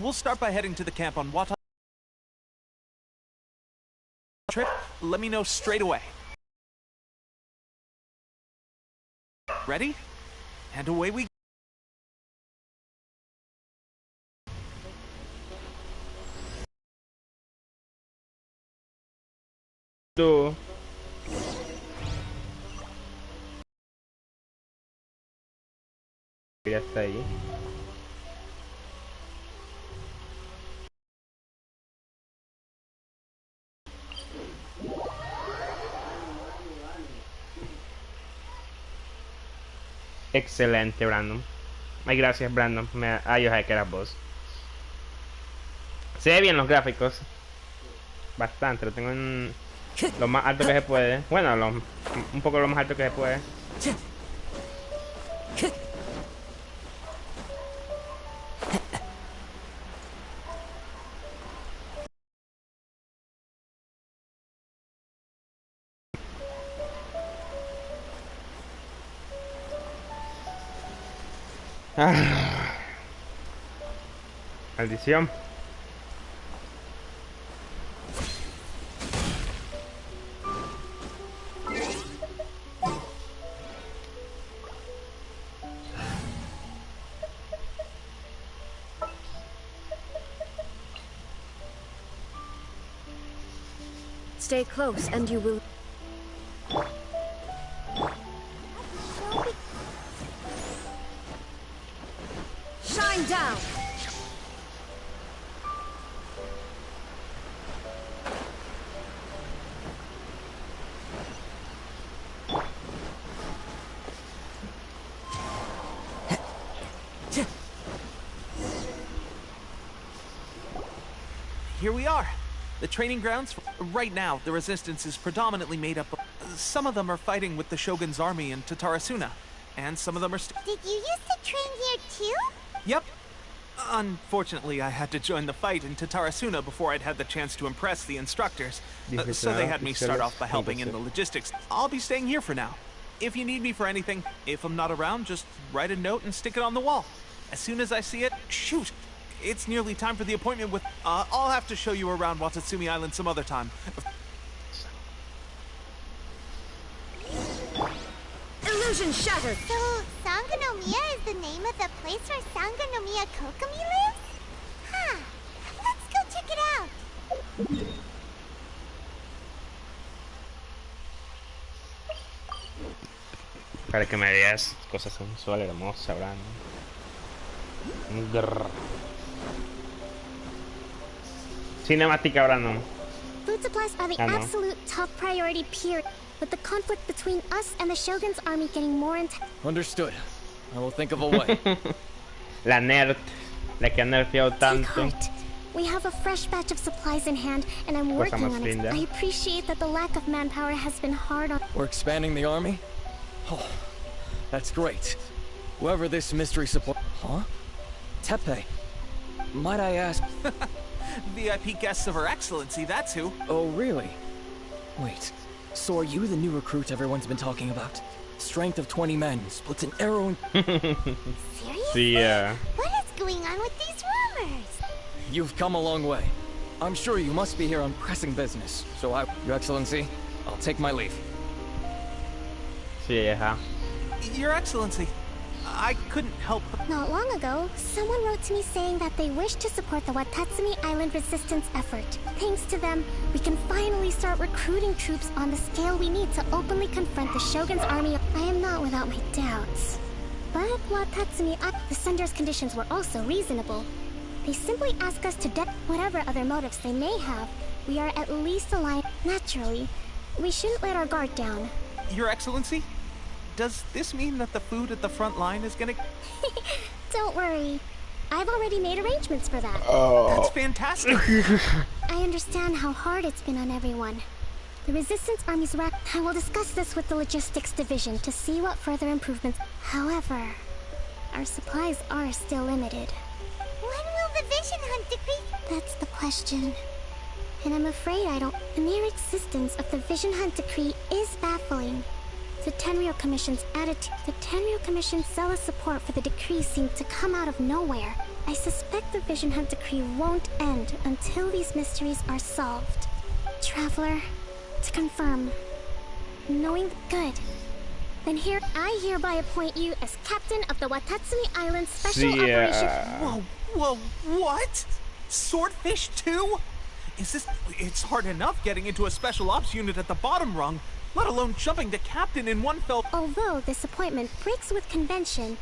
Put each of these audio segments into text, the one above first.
We'll start by heading to the camp on Wata trip. Let me know straight away. Ready? And away we go. Ya está ahí. Excelente, Brandon. Ay, gracias, Brandon. Yo sabía que eras vos. Se ve bien los gráficos. Bastante, lo tengo en lo más alto que se puede. Bueno, un poco lo más alto que se puede. Maldición. Stay close and you will... Shine down! Here we are. The training grounds. Right now, the resistance is predominantly made up of... Some of them are fighting with the Shogun's army in Tatarasuna, and some of them are... Did you used to train here too? Yep. Unfortunately, I had to join the fight in Tatarasuna before I'd had the chance to impress the instructors, so they had me start off by helping in the logistics. I'll be staying here for now. If you need me for anything, if I'm not around, just write a note and stick it on the wall. As soon as I see it, shoot! It's nearly time for the appointment with... I'll have to show you around Watatsumi Island some other time. Illusion shattered! So, Sangonomiya is the name of the place where Sangonomiya Kokomi lives? Huh. Let's go check it out. Para que me veas cosas sensuales, hermosas, Brandon. Grrr. Cinemática, Brandon. Food supplies are the absolute top priority, period. With the conflict between us and the Shogun's army getting more intense. Understood. I will think of a way. La nerd, la que ha nerfeado tanto. Take heart. We have a fresh batch of supplies in hand, and I'm working on it. I appreciate that the lack of manpower has been hard on... We're expanding the army? Oh, that's great. Whoever this mystery support... Huh? Tepe. Might I ask... VIP guests of Her Excellency, that's who. Oh, really? Wait. So are you the new recruit everyone's been talking about? Strength of 20 men, splits an arrow and... Seriously? Yeah. What is going on with these rumors? You've come a long way. I'm sure you must be here on pressing business. So Your Excellency, I'll take my leave. Yeah. Your Excellency, I couldn't help... Not long ago, someone wrote to me saying that they wish to support the Watatsumi Island resistance effort. Thanks to them, we can finally start recruiting troops on the scale we need to openly confront the Shogun's army. I am not without my doubts. But Watatsumi, the sender's conditions were also reasonable. They simply ask us to whatever other motives they may have. We are at least aligned. Naturally, we shouldn't let our guard down. Your Excellency? Does this mean that the food at the front line is gonna... Don't worry. I've already made arrangements for that. Oh. That's fantastic. I understand how hard it's been on everyone. The Resistance Army's rack... I will discuss this with the Logistics Division to see what further improvements... However, our supplies are still limited. When will the Vision Hunt decree... That's the question. And I'm afraid I don't... The mere existence of the Vision Hunt decree is baffling. The Tenryou Commission's attitude... The Tenryou Commission's zealous support for the decree seemed to come out of nowhere. I suspect the Vision Hunt decree won't end until these mysteries are solved. Traveler, to confirm, knowing good, then here I hereby appoint you as captain of the Watatsumi Island Special Operation. Whoa, what? Swordfish 2? Is this... It's hard enough getting into a special ops unit at the bottom rung, let alone jumping to captain in one fell... Although this appointment breaks with convention,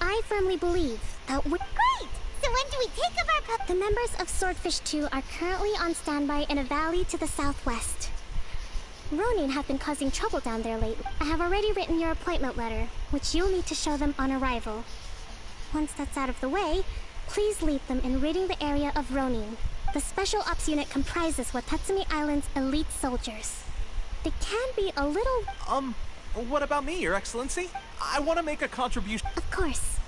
I firmly believe that we... Great! So when do we take up our... The members of Swordfish 2 are currently on standby in a valley to the southwest. Ronin have been causing trouble down there lately. I have already written your appointment letter, which you'll need to show them on arrival. Once that's out of the way, please lead them in ridding the area of Ronin. The Special Ops Unit comprises Watatsumi Island's elite soldiers. They can be a little... What about me, Your Excellency? I want to make a contribution. Of course.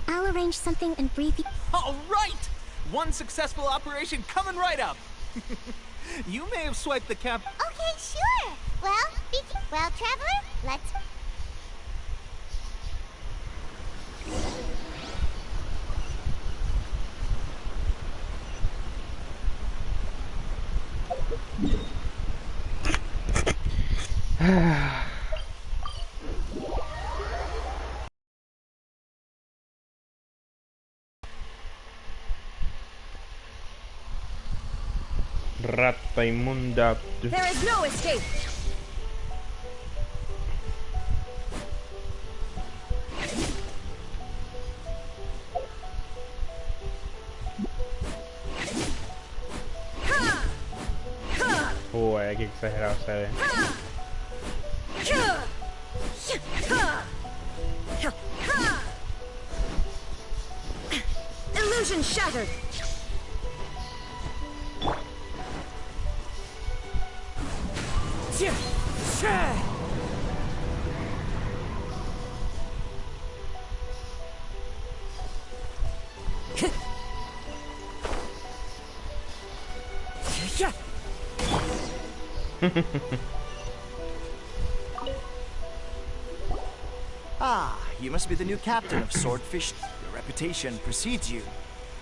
I'll arrange something and brief you. All right! One successful operation coming right up! You may have swiped the cap... Okay, sure! Well, Traveler, let's... Rata inmunda. There is no escape. Qué exagerado se ve. Illusion shattered. Ah, you must be the new captain of Swordfish. Your reputation precedes you.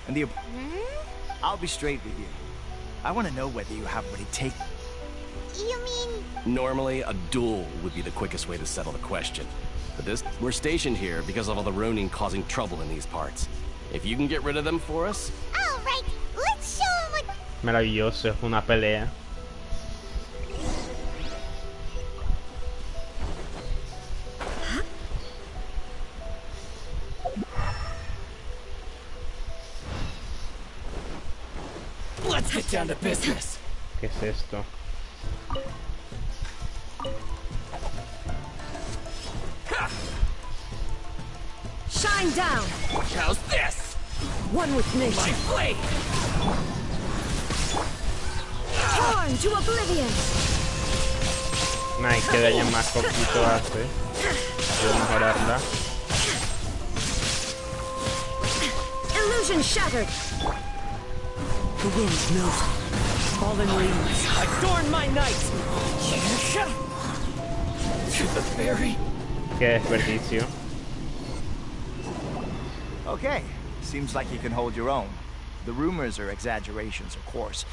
And the... I'll be straight with you. I want to know whether you have what it takes. You mean... Normally, a duel would be the quickest way to settle the question. But we're stationed here because of all the Ronin causing trouble in these parts. If you can get rid of them for us... All right, let's show them what... Maravilloso, es una pelea. Let's get down to business. ¿Qué es esto? Shine down. How's this? One with My nature. blade! Torn to oblivion. Ay, que daño más poquito hace. Puedo mejorarla. Illusion shattered. The wind knows. Fallen leaves. Adorn my night! To the berry. Qué desperdicio. Okay, seems like you can hold your own. The rumors are exaggerations, of course.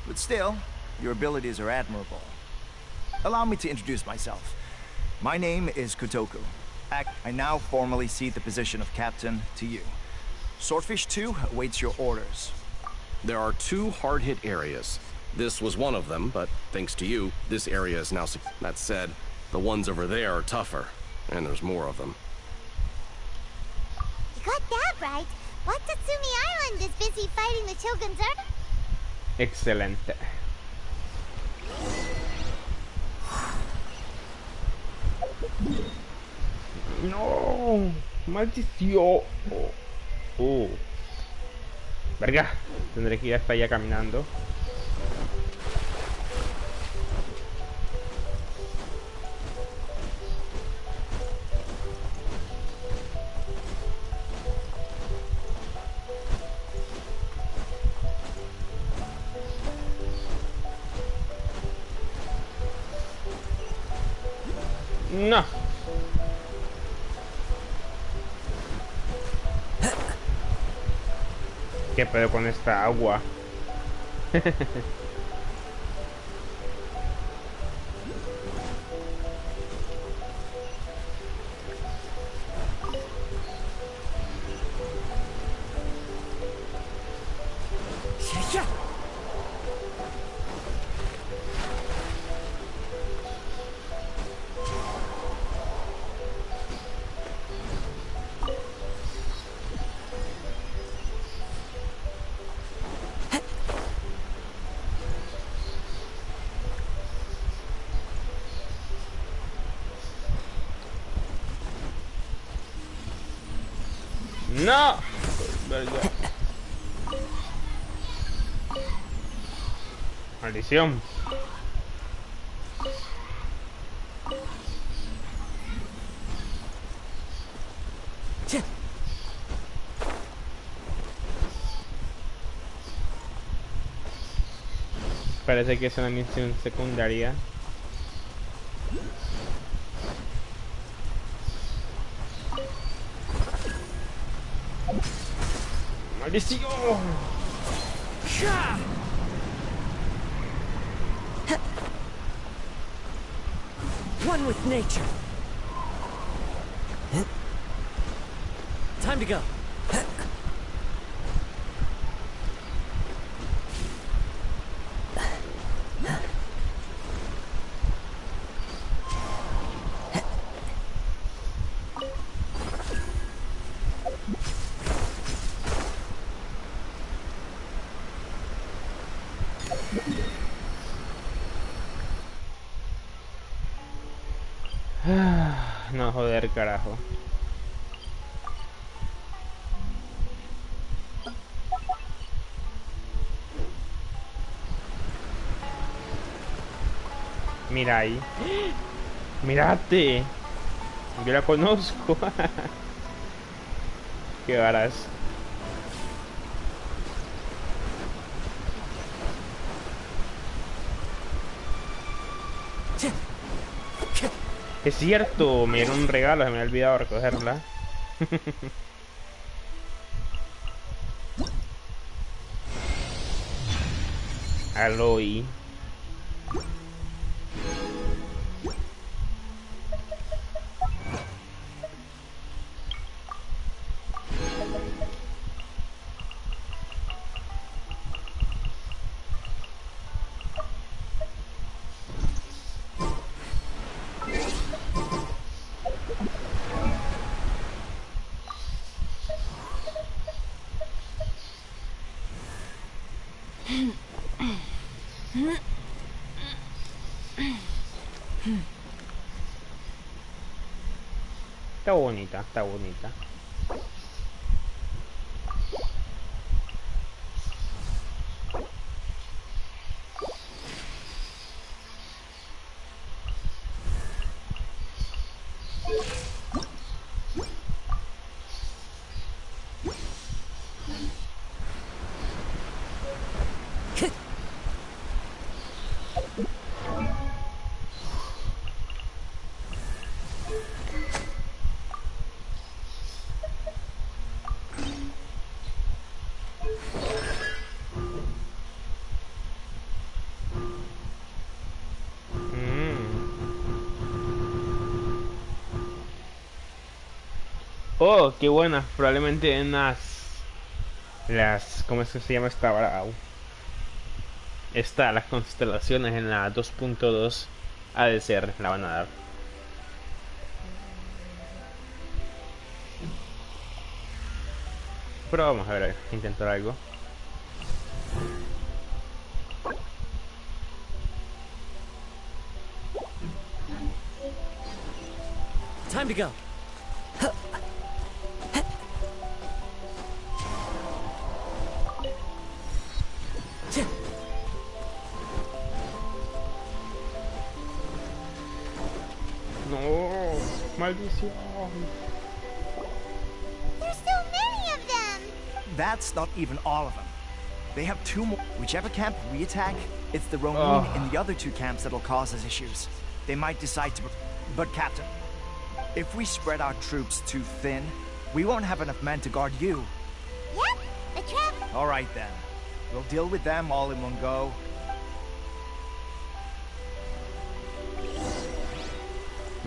But still, your abilities are admirable. Allow me to introduce myself. My name is Kotoku. I now formally cede the position of captain to you. Swordfish 2 awaits your orders. There are 2 hard-hit areas. This was one of them, but thanks to you, this area is now... That said, the ones over there are tougher, and there's more of them. You got that right. Watatsumi Island is busy fighting the Shogun's army. Excelente. No, maldición. Verga, tendré que ir hasta allá caminando. No. ¿Qué pedo con esta agua? No. Maldición. Parece que es una misión secundaria. ¡Maldición! One with nature. Time to go. No, joder, carajo. Mira ahí. Mírate. Yo la conozco. Qué varas. Es cierto, me dieron un regalo, se me había olvidado recogerla. Aloy. Está bonita, está bonita. Oh, qué buena. Probablemente en las ¿cómo es que se llama esta ahora? Las constelaciones en la 2.2 ha de ser, la van a dar. Pero vamos a ver, intentar algo. Time to go. No, maldición. There's so many of them! That's not even all of them. They have two more. Whichever camp we attack, it's the Ronin in the other two camps that'll cause us issues. They might decide to... But Captain, if we spread our troops too thin, we won't have enough men to guard you. Yep, the trap... All right then. We'll deal with them all in one go.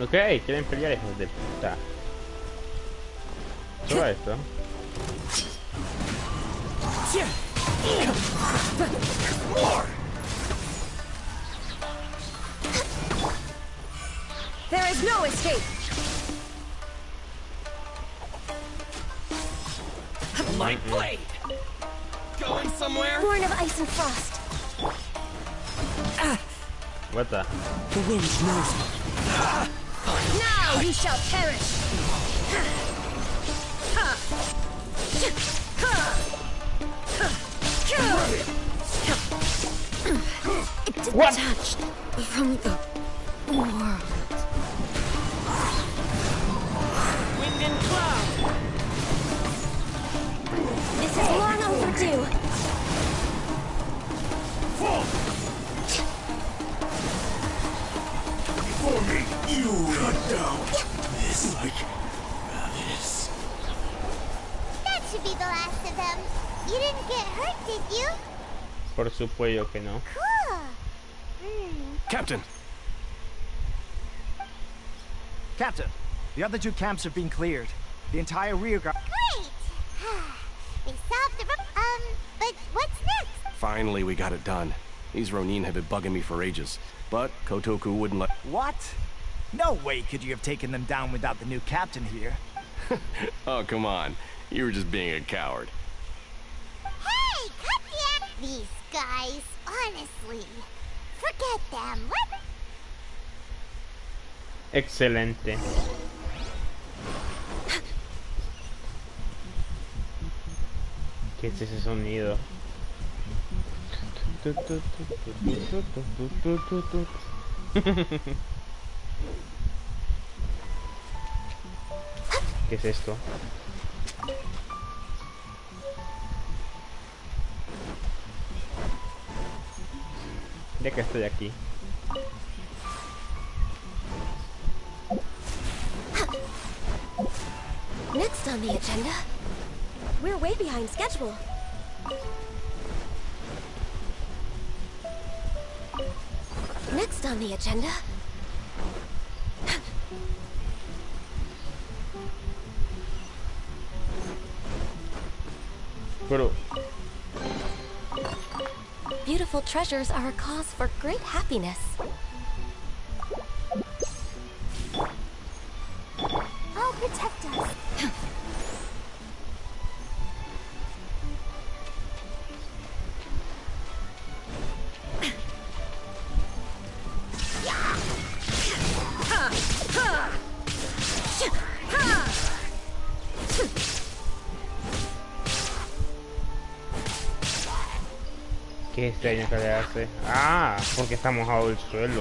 Ok, quieren pelear, hijos de puta. Solo esto. There is no escape. My blade! Going somewhere? Born of ice and frost. What the? The wind knows me. Now you shall perish. What? Detached from the world. Wind and cloud. This is long overdue. For me, you cut down this like this. That should be the last of them. You didn't get hurt, did you? Por supuesto que no. Cool. Captain! Captain, the other two camps have been cleared. The entire rear guard. Great! They solved the but what's next? Finally, we got it done. These Ronin have been bugging me for ages, but Kotoku wouldn't let... What? No way could you have taken them down without the new captain here. Oh, come on. You were just being a coward. Hey, cut the act. These guys, honestly. Forget them. What? Excelente. ¿Qué es ese sonido? ¿Qué es esto? Ya que estoy aquí. Next on the agenda, we're way behind schedule. Next on the agenda. Pero Beautiful treasures are a cause for great happiness. I'll protect us. ¿qué es daño que le hace? Ah, porque está mojado el suelo.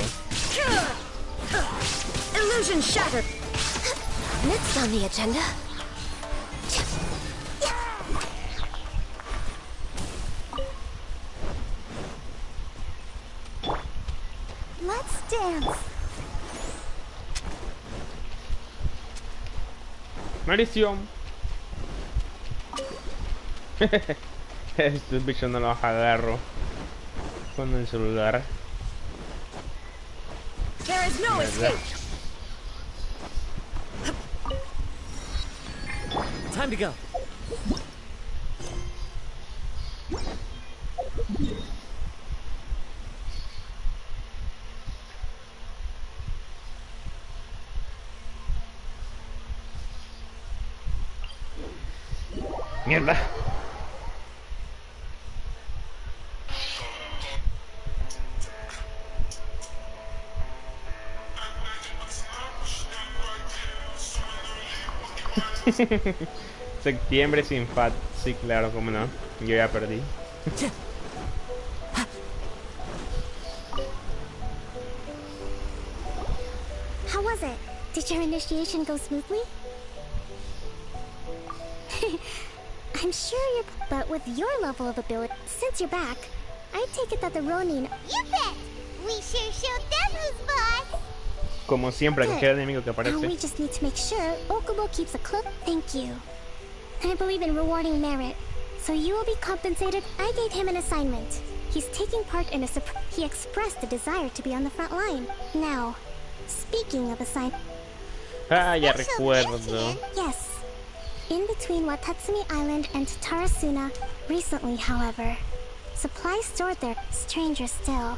Illusion shattered. Next on the agenda. Let's dance. Maldición. Estos bichos no los agarro con el celular. There is no escape. Time to go. Mierda. Septiembre sin FAT, sí, claro, cómo no. Yo ya perdí. How was it? Did your initiation go smoothly? I'm sure you're... But with your level of ability, since you're back, I take it that the Ronin... You bet. We sure showed them who's boss. Como siempre, cualquier enemigo que Now we aparece. just need to make sure Okubo keeps a close... Thank you. I believe in rewarding merit, So you will be compensated. I gave him an assignment. He's taking part in a he expressed a desire to be on the front line. Now, speaking of assignment... Ah, ya recuerdo. Yes. In between Watatsumi Island and Tarasuna. Recently, however, supplies stored there. Stranger still.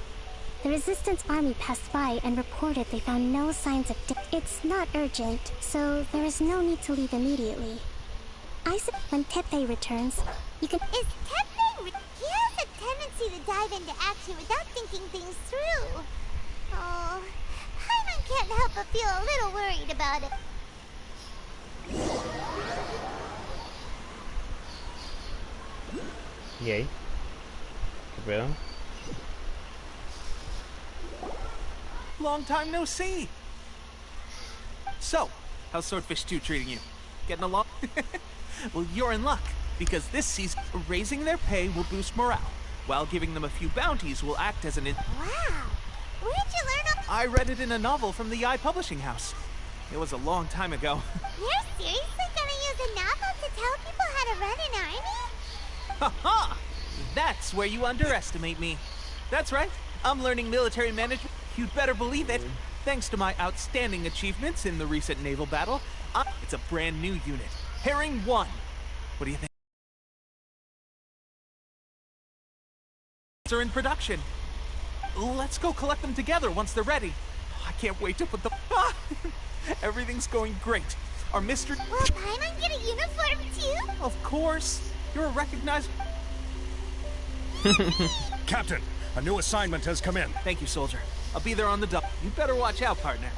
The Resistance army passed by and reported they found no signs of... It's not urgent, so there is no need to leave immediately. I said when Teppei returns, you can... Is Teppei... He has a tendency to dive into action without thinking things through. Oh, Hyman can't help but feel a little worried about it. Yay. ¿Qué pedo? Long time no see. So, how's Swordfish 2 treating you? Getting along? Well, you're in luck, because this season, raising their pay will boost morale, while giving them a few bounties will act as an... Wow! Where'd you learn all... I read it in a novel from the I Publishing House. It was a long time ago. You're seriously gonna use a novel to tell people how to run an army? Ha ha! That's where you underestimate me. That's right, I'm learning military management. You'd better believe it. Thanks to my outstanding achievements in the recent naval battle, it's a brand new unit. Herring 1. What do you think? Are in production. Let's go collect them together once they're ready. I can't wait to put them... Everything's going great. Our mystery... Will Paimon get a uniform too? Of course. You're a recognized... Captain, a new assignment has come in. Thank you, soldier. I'll be there on the double. You better watch out, partner.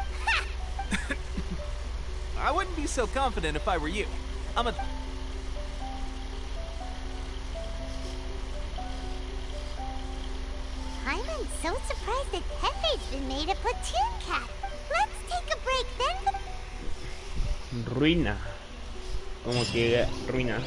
I wouldn't be so confident if I were you. I'm a... Hyman's so surprised that Teppei's been made a platoon cap. Let's take a break then. Ruina. Como que ruina.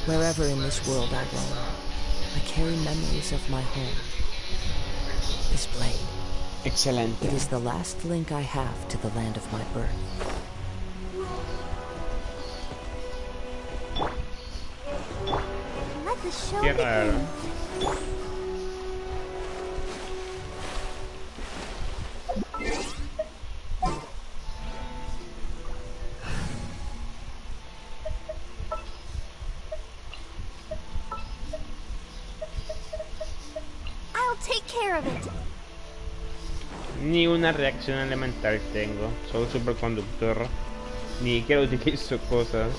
Wherever in this world I roam, I carry memories of my home. This blade. Excelente. It is the last link I have to the land of my birth. Let the show Qué raro. Ni una reacción elemental tengo, soy superconductor, ni quiero utilizar cosas.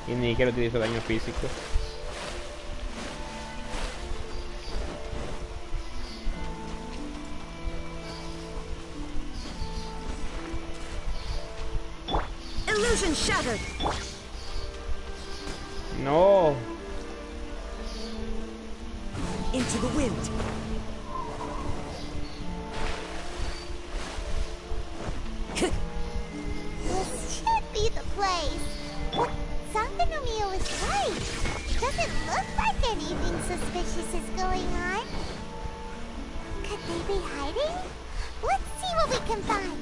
Y ni quiero utilizar daño físico. Illusion shattered. No. Into the wind. This should be the place. Sangonomiya was right. Doesn't look like anything suspicious is going on. Could they be hiding? Let's see what we can find.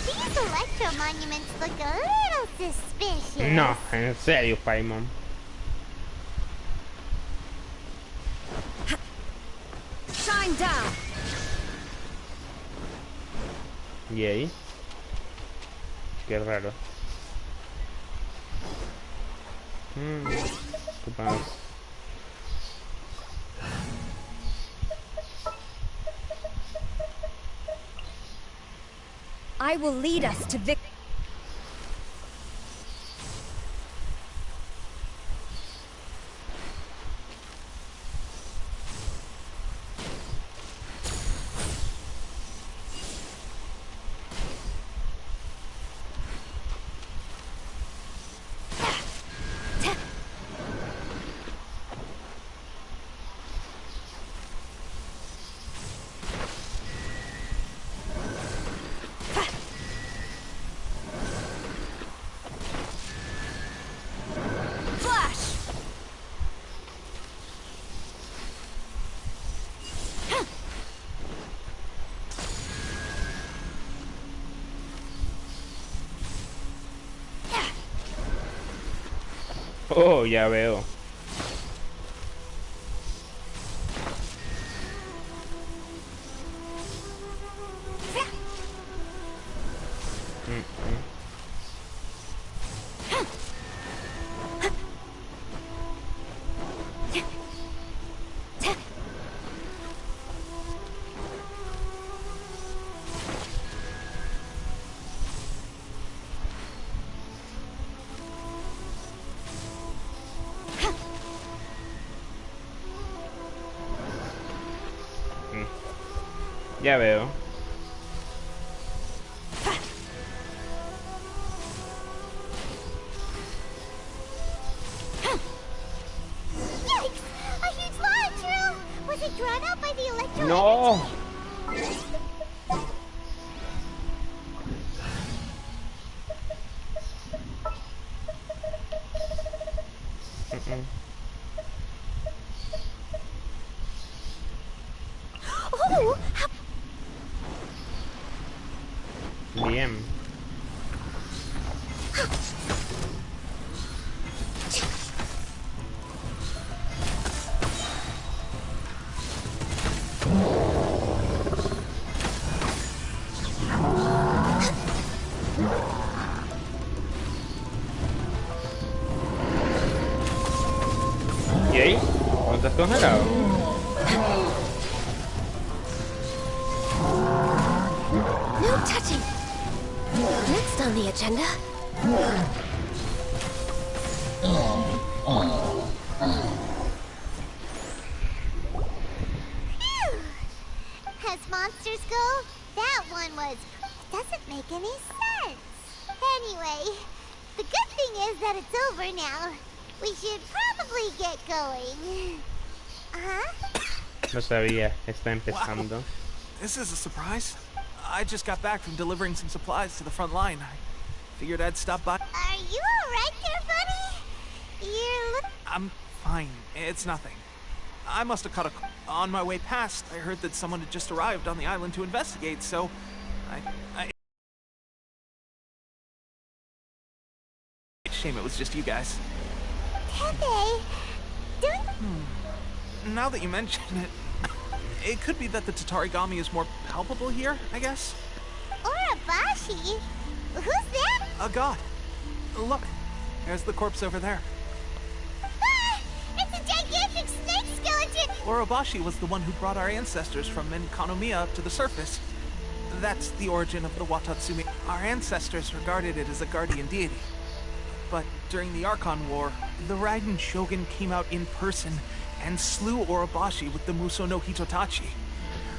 These electro monuments look a little suspicious. No, en serio, Paimon. Shine down. ¿Y ahí? Qué raro. Supongo. I will lead us to victory. Oh, ya veo. Ya veo. Yikes! A huge large room! Was it drawn out by the electro No. Oh! Bien. ¿Y ahí? ¿No estás congelado? No touching. Next on the agenda. Phew! As monsters go, that one was... doesn't make any sense. Anyway, the good thing is that it's over now. We should probably get going. Lo sabía, está empezando. Wow. This is a surprise. I just got back from delivering some supplies to the front line. I figured I'd stop by. Are you alright there, buddy? I'm fine. It's nothing. I must have caught a... On my way past, I heard that someone had just arrived on the island to investigate, so... I... Shame it was just you guys. Pepe, don't... Now that you mention it, it could be that the Tatarigami is more palpable here, I guess? Urabashi? Who's that? A god. Look, there's the corpse over there. Ah! It's a gigantic snake skeleton! Urabashi was the one who brought our ancestors from Enkanomiya up to the surface. That's the origin of the Watatsumi. Our ancestors regarded it as a guardian deity. But during the Archon War, the Raiden Shogun came out in person and slew Urabashi with the Muso no Hitotachi.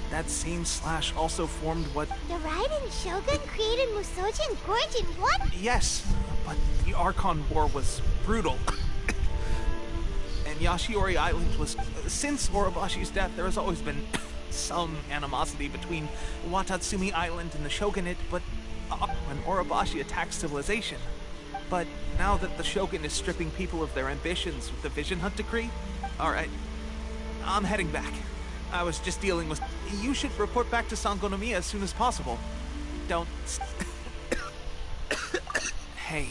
That same slash also formed what... The Raiden Shogun created Musojin Gorge in one? Yes, but the Archon War was brutal. And Yashiori Island was... Since Urabashi's death, there has always been some animosity between Watatsumi Island and the Shogunate, but when Urabashi attacked civilization. But now that the Shogun is stripping people of their ambitions with the Vision Hunt Decree, alright, I'm heading back. I was just dealing with... You should report back to Sangonomiya as soon as possible. Don't... Hey,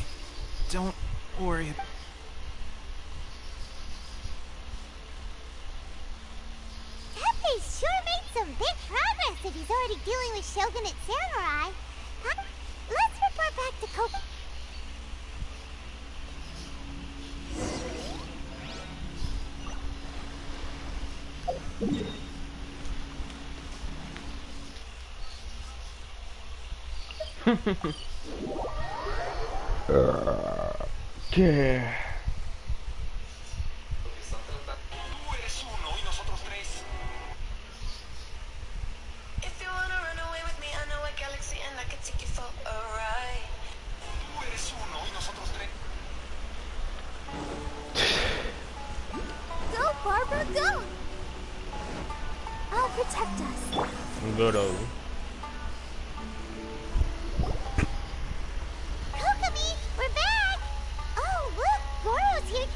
don't worry. Pepe sure made some big progress if he's already dealing with Shogunate samurai. ¿Qué? Go, Barbara, go! I'll protect us. Good old. Kokomi, we're back! Oh, look, Goro's here.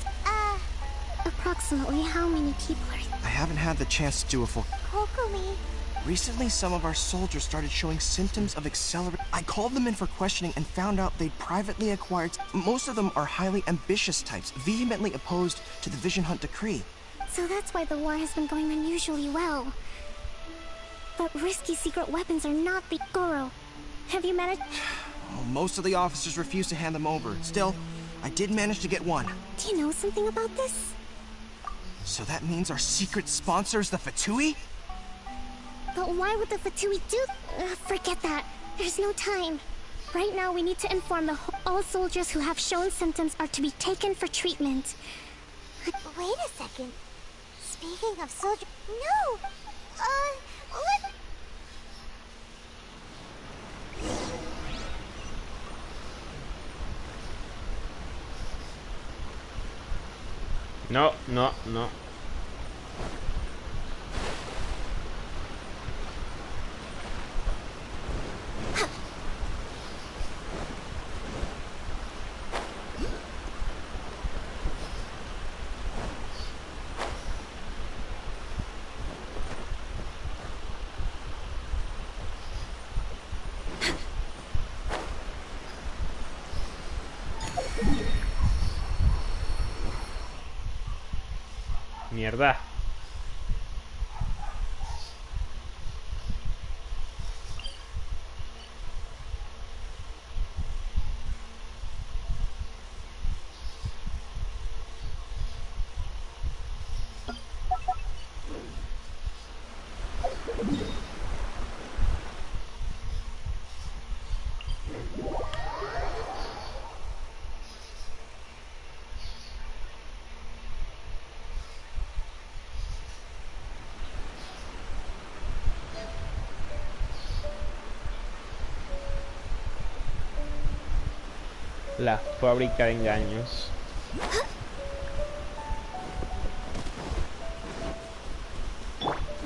Approximately how many people are... I haven't had the chance to do a full... Kokomi. Recently, some of our soldiers started showing symptoms of accelerate. I called them in for questioning and found out they'd privately acquired... Most of them are highly ambitious types, vehemently opposed to the Vision Hunt decree. So that's why the war has been going unusually well. But risky secret weapons are not the... Goro, have you managed... Well, most of the officers refuse to hand them over. Still, I did manage to get one. Do you know something about this? So that means our secret sponsor is the Fatui? But why would the Fatui do... forget that. There's no time. Right now, we need to inform all soldiers who have shown symptoms are to be taken for treatment. Wait a second. Speaking of soldiers... No! What? No, no, no. Mierda. La fábrica de engaños.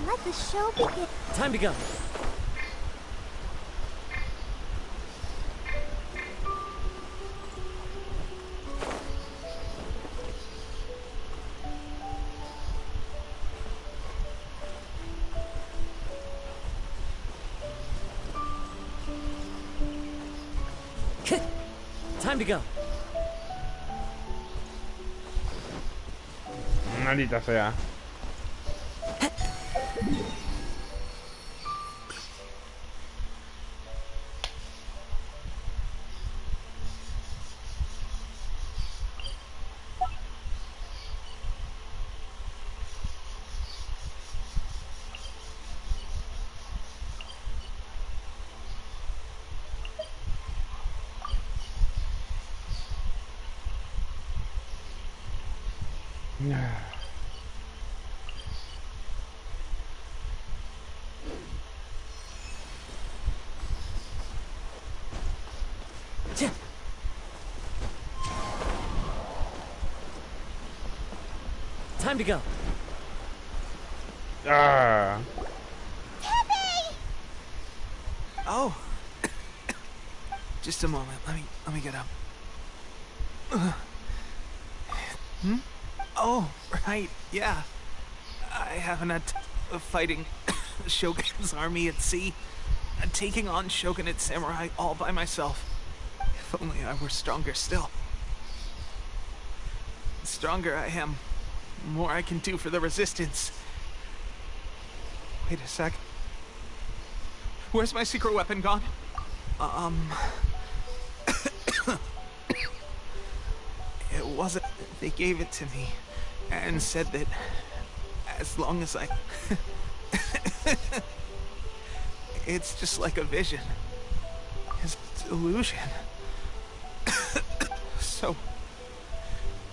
Let the show begin. Time to go. Time to go. Maldita sea. Time to go. Ah. Oh. Just a moment. Let me get up. Hmm? Oh, right. Yeah. I haven't had fighting Shogun's army at sea. Taking on Shogunate samurai all by myself. If only I were stronger still. The stronger I am, the more I can do for the resistance. Wait a sec. Where's my secret weapon gone? It wasn't... They gave it to me and said that as long as I... It's just like a vision. As Delusion? So,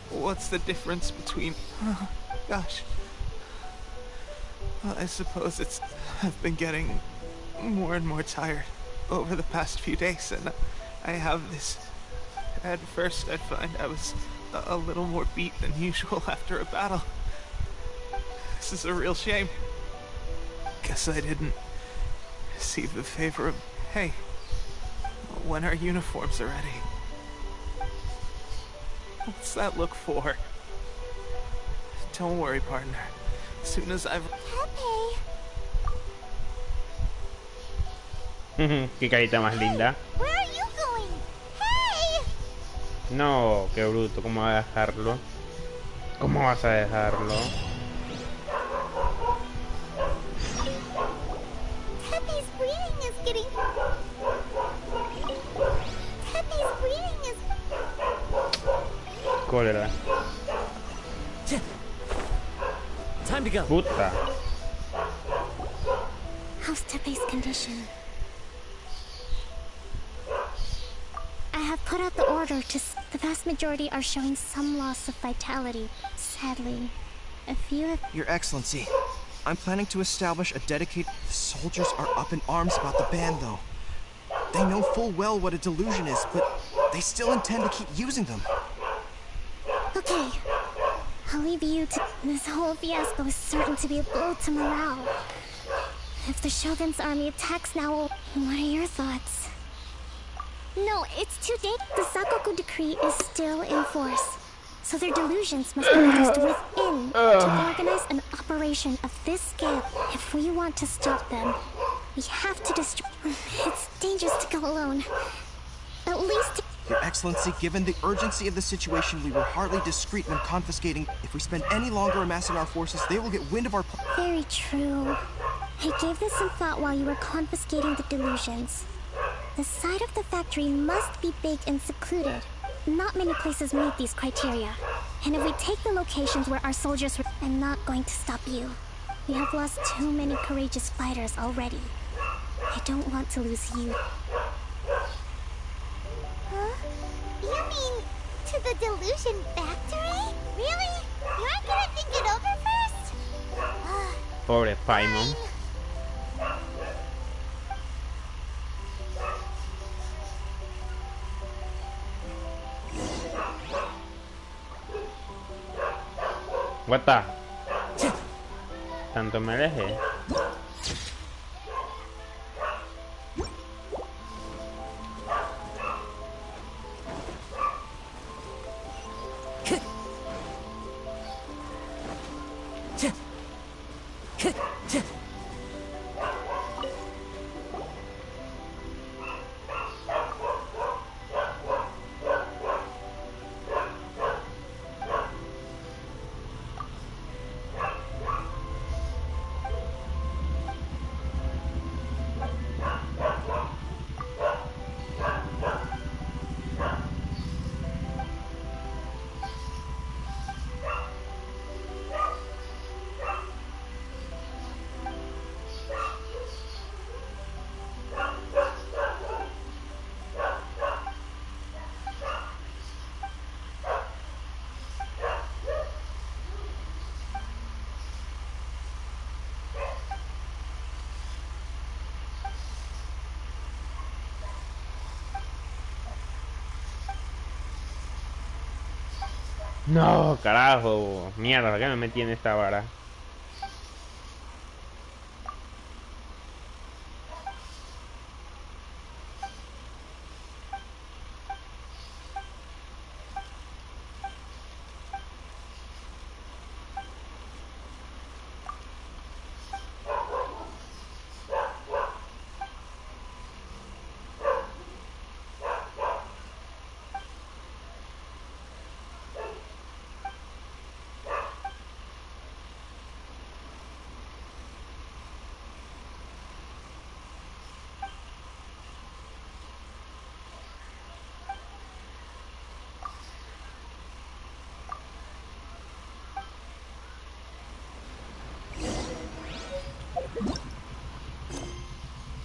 what's the difference between... Oh, gosh. Well, I suppose I've been getting more and more tired over the past few days, and I have this... At first, I'd find I was a little more beat than usual after a battle. This is a real shame. Guess I didn't receive the favor of... Hey, when our uniforms are ready. What's that look for? Don't worry, partner. As soon as I've... Pepe! Qué carita más linda. Where are you going? Hey! No, qué bruto. ¿Cómo vas a dejarlo? ¿Cómo vas a dejarlo? Pepe's breathing is getting... Pepe's breathing is... Cólera. Time to go. Puta. How's Tepe's condition? I have put out the order to... The vast majority are showing some loss of vitality, sadly. A few have... Your Excellency, I'm planning to establish a dedicated... The soldiers are up in arms about the ban, though. They know full well what a delusion is, but they still intend to keep using them. Okay. I'll leave you to... This whole fiasco is certain to be a blow to morale. If the Shogun's army attacks now, what are your thoughts? No, it's too late. The Sakoku decree is still in force. So their delusions must be reduced within to organize an operation of this scale. If we want to stop them, we have to destroy... It's dangerous to go alone. At least... Your Excellency, given the urgency of the situation, we were hardly discreet when confiscating. If we spend any longer amassing our forces, they will get wind of our... Very true. I gave this some thought while you were confiscating the delusions. The side of the factory must be big and secluded. Not many places meet these criteria. And if we take the locations where our soldiers were... I'm not going to stop you. We have lost too many courageous fighters already. I don't want to lose you. Huh? You mean to the delusion factory? Really? You aren't gonna think it over first? Pobre Paimon. What the? Tanto me alejé. No, carajo. Mierda, ¿por qué me metí en esta vara?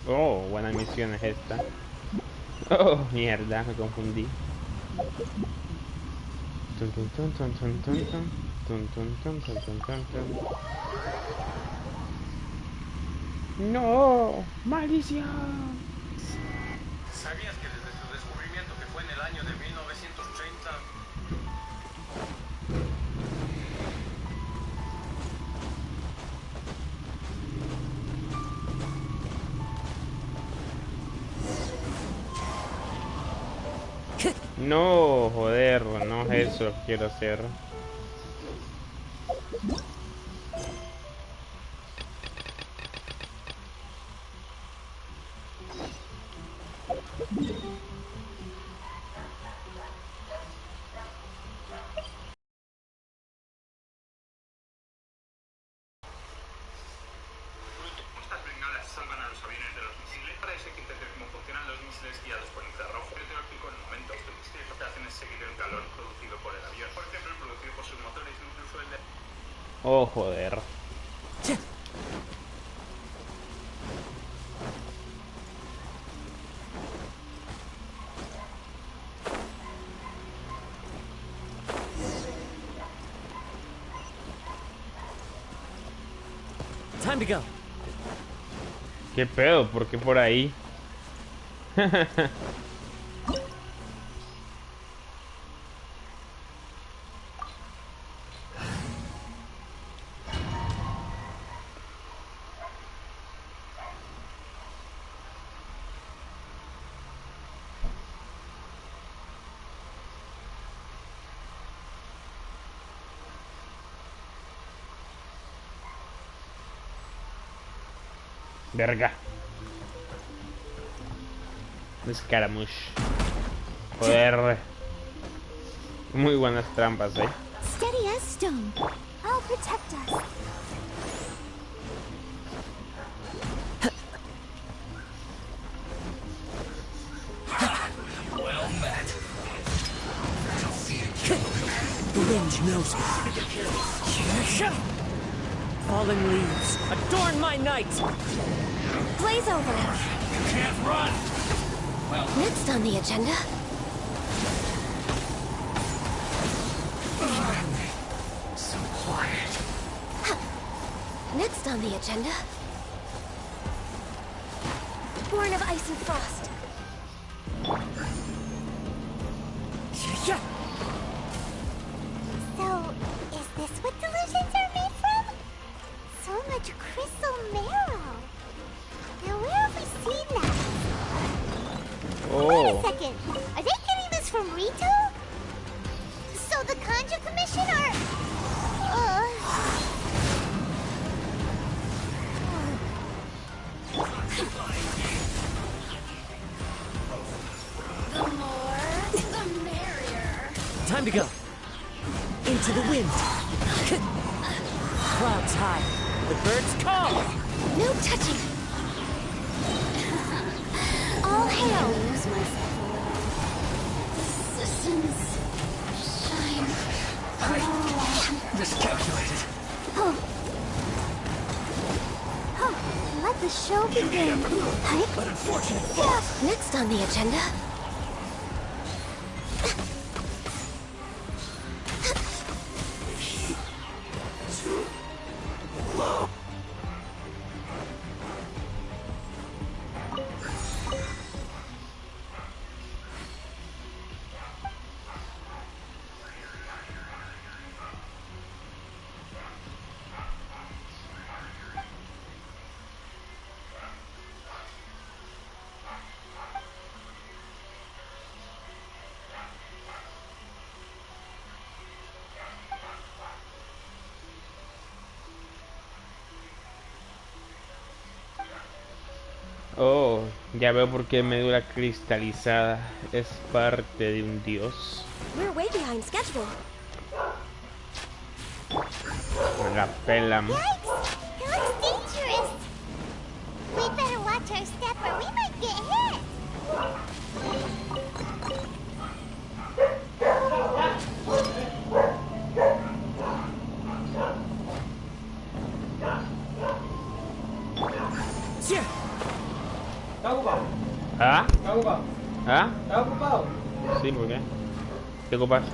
Oh, buena misión es esta. Oh, mierda, me confundí. Tun, tun, tun, tun, tun, tun, tun. Tun, tun, tun, tun, tun, tun, tun. No, maldición. ¿Sabías que desde su descubrimiento, que fue en el año de 1930... No, joder, no es eso lo que quiero hacer. Estas bengalas salvan a los aviones de los misiles. Parece que entender cómo funcionan los misiles guiados por infrarrojo. Yo te lo explico en un momento. Estos misiles lo que hacen es seguir el calor producido por el avión. Por ejemplo, el producido por sus motores, incluso el de... Oh, joder. Time to go. ¿Qué pedo? ¿Por qué por ahí? Verga. Escaramush. Joder. Muy buenas trampas, Steady as stone. I'll protect us. Well met. The wind knows me. Falling leaves adorn my night. Blaze over. You can't run. Well, Next on the agenda. so quiet. Next on the agenda. Born of ice and frost. So, is this what delusions are made from? So much crystal marrow. Now where have we seen that? Wait a second. Are they getting this from Rito? So the Kanji Commission are... The more, the merrier. Time to go. Into the wind. Clouds high. The birds call. No touching. All hail. Lose myself a little. Systems shine. I miscalculated. Let the show begin. But unfortunate. Next on the agenda. Oh, ya veo por qué médula cristalizada es parte de un dios. We're way behind schedule. La pelan. Yikes! It looks dangerous! We better watch our step or we might get hit! ¿Ah? ¿Ah? ¿Estás ocupado? Sí, ¿por qué? ¿Qué ocupas?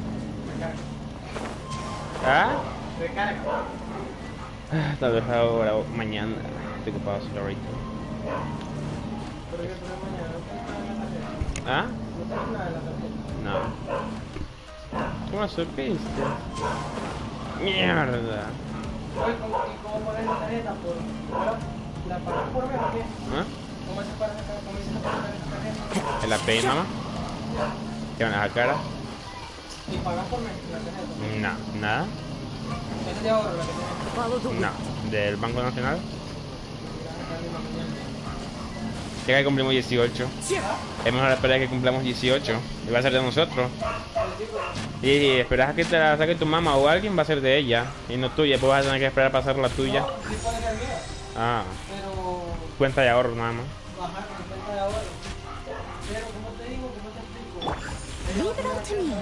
¿Ah? Recarga. Tal vez ahora o mañana. Estoy ocupado solo ahorita. ¿Pero qué problema mañana? ¿Ah? ¿No tienes nada en la tarjeta? No. ¿Cómo supiste? Mierda. Oye, ¿cómo pones la tarjeta? ¿La pagas por mes o qué? ¿Ah? ¿Cómo se para sacar? ¿Cómo dices para sacar esa tarjeta? ¿En la Pay, mamá? ¿Qué van a dejar cara? ¿Y pagas por mes la tarjeta? No, nada. ¿Esa es de ahorro la que tienes? No, del Banco Nacional. Ya que cumplimos 18. Es mejor esperar que cumplamos 18. Y va a ser de nosotros. Y esperas a que te la saque tu mamá o alguien, va a ser de ella. Y no tuya, pues vas a tener que esperar a pasar la tuya. No, sí puede ser mía. Ah, Pero... cuenta de ahorro nada más. Ajá, con cuenta de ahorro. Pero, ¿cómo te digo? ¿Cómo te explico? Leave it all to me.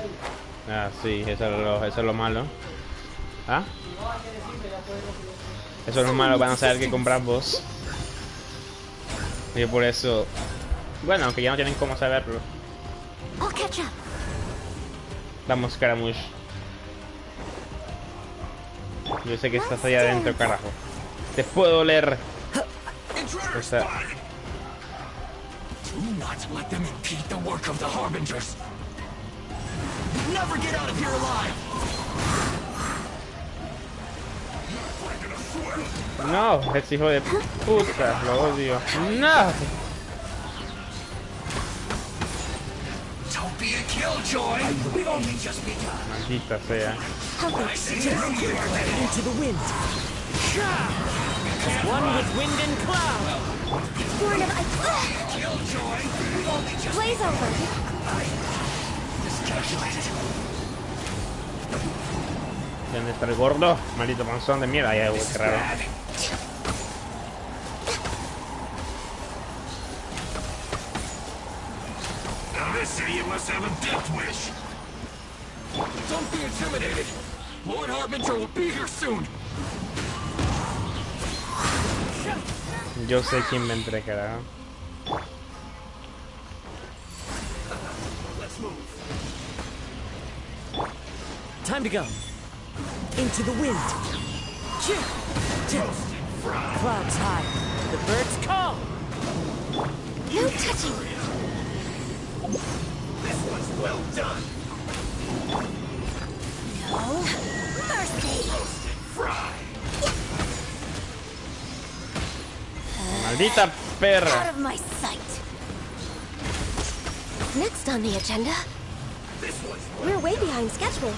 Ah, sí, eso es lo malo. ¿Ah? Eso es lo malo, van a saber que comprar vos. Y por eso... Bueno, aunque ya no tienen cómo saberlo. I'll catch up. Vamos, Caramush. Yo sé que estás allá adentro, carajo. Te puedo leer. O sea... Do not let them impede the work of the Harbingers. Never get out of here alive. No, ese hijo de puta, lo odio. No. Don't be a killjoy. We've only just begun. Maldita sea. Into the wind. One with wind and cloud. Born of ice. Blaze over. ¿Dónde está el gordo? Maldito panzón de mierda. Ya, qué raro. This city must have a death wish. Don't be intimidated. Lord Harbinger will be here soon. Yo sé quién me entregará. Time to go. Into the wind. Clouds high. The birds call. No touching. This one's well done. No mercy. Roasted fry. Maldita perra. Out of my sight. Next on the agenda. This one's We're way behind schedule.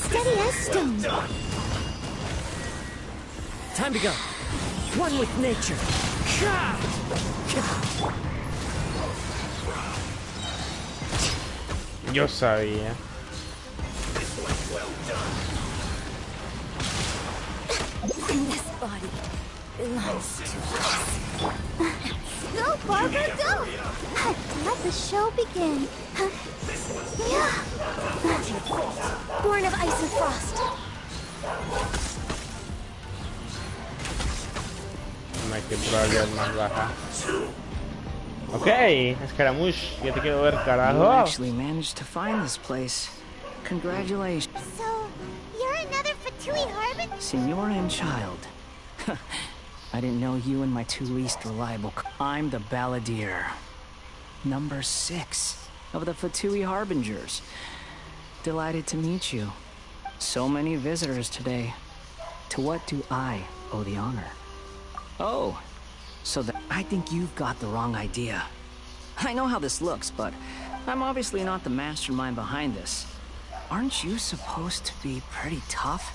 Steady as stone. Time to go. One with nature. Yo sabía. This body belongs to us. Go, Barbara, go! Let the show begin. Yeah. Born of ice and frost. No hay que probabilidad más baja. Ok, Scaramouche, ya te quiero ver, You carajo. actually managed to find this place. Congratulations. So, you're another Fatui Harbinger? Senor and child. I didn't know you and my two least reliable. I'm the Balladeer. Number 6 of the Fatui Harbingers. Delighted to meet you. So many visitors today. To what do I owe the honor? Oh, so that I think you've got the wrong idea. I know how this looks, but I'm obviously not the mastermind behind this. Aren't you supposed to be pretty tough?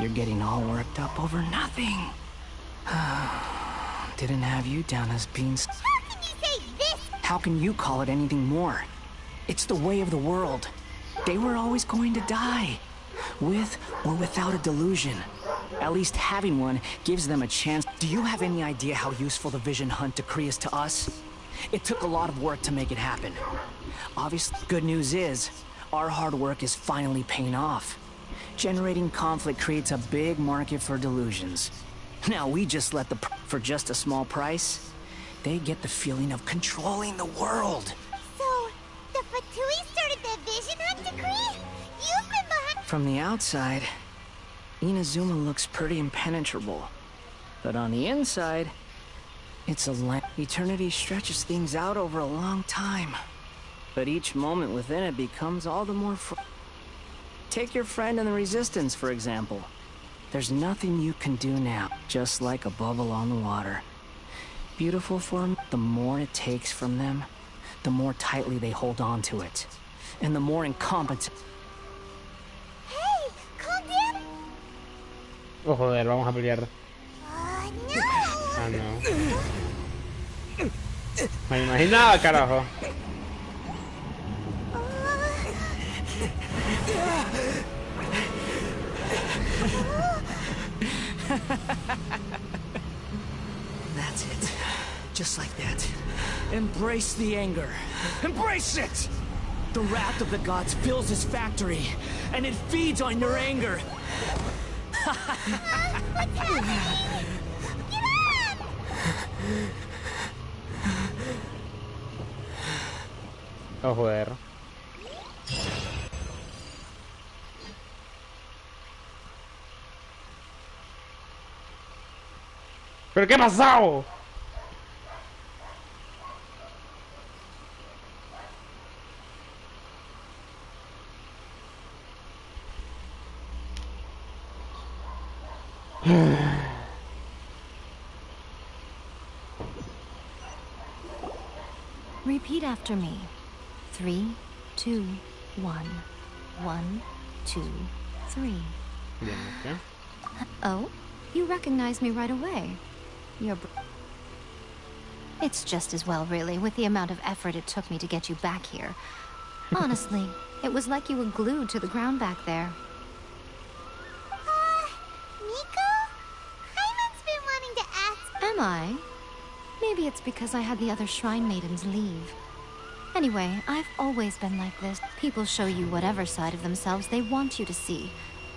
You're getting all worked up over nothing. Didn't have you down as being... How can you say this? How can you call it anything more? It's the way of the world. They were always going to die. With or without a delusion. At least having one gives them a chance. Do you have any idea how useful the Vision Hunt decree is to us? It took a lot of work to make it happen. Obviously, good news is, our hard work is finally paying off. Generating conflict creates a big market for delusions. Now we just let for just a small price, they get the feeling of controlling the world. So, the Fatui started the Vision Hunt decree? You've been behind— From the outside, Inazuma looks pretty impenetrable. But on the inside, it's a eternity stretches things out over a long time. But each moment within it becomes all the more Take your friend in the Resistance, for example. There's nothing you can do now, just like a bubble on the water. Beautiful form, the more it takes from them, the more tightly they hold on to it. And the more incompetent... Hey, calm down! Oh, joder, vamos a pelear. No! Ah, no. Me imaginaba, carajo. That's it. Just like that. Embrace the anger. Embrace it! The wrath of the gods fills his factory, and it feeds on your anger. What's happening? Get up! Oh, joder. ¿Pero qué ha pasado? Repeat after me. 3, 2, 1. 1, 2, 3. Bien, okay. Oh, you recognize me right away. It's just as well, really, with the amount of effort it took me to get you back here. Honestly, it was like you were glued to the ground back there. Miko? Hyman's been wanting to ask— Am I? Maybe it's because I had the other Shrine Maidens leave. Anyway, I've always been like this. People show you whatever side of themselves they want you to see.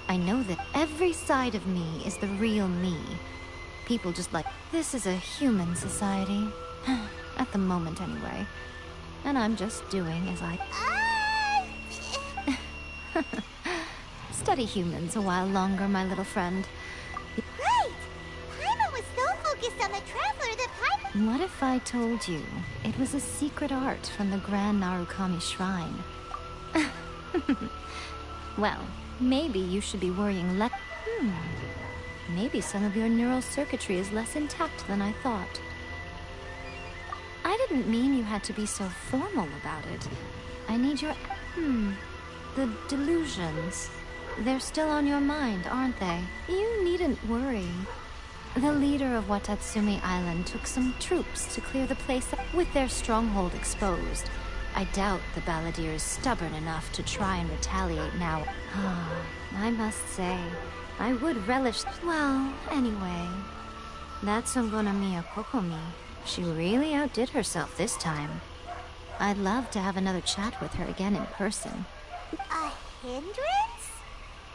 I know that every side of me is the real me. People just like, this is a human society. At the moment, anyway. And I'm just doing as I... Study humans a while longer, my little friend. Right! Paimon was so focused on the Traveler that Paimon— What if I told you it was a secret art from the Grand Narukami Shrine? Well, maybe you should be worrying less. Maybe some of your neural circuitry is less intact than I thought. I didn't mean you had to be so formal about it. I need your... The delusions. They're still on your mind, aren't they? You needn't worry. The leader of Watatsumi Island took some troops to clear the place up with their stronghold exposed. I doubt the Balladeer is stubborn enough to try and retaliate now. I must say, I would relish... Well, anyway, that's Songonamiya Kokomi. She really outdid herself this time. I'd love to have another chat with her again in person. A hindrance?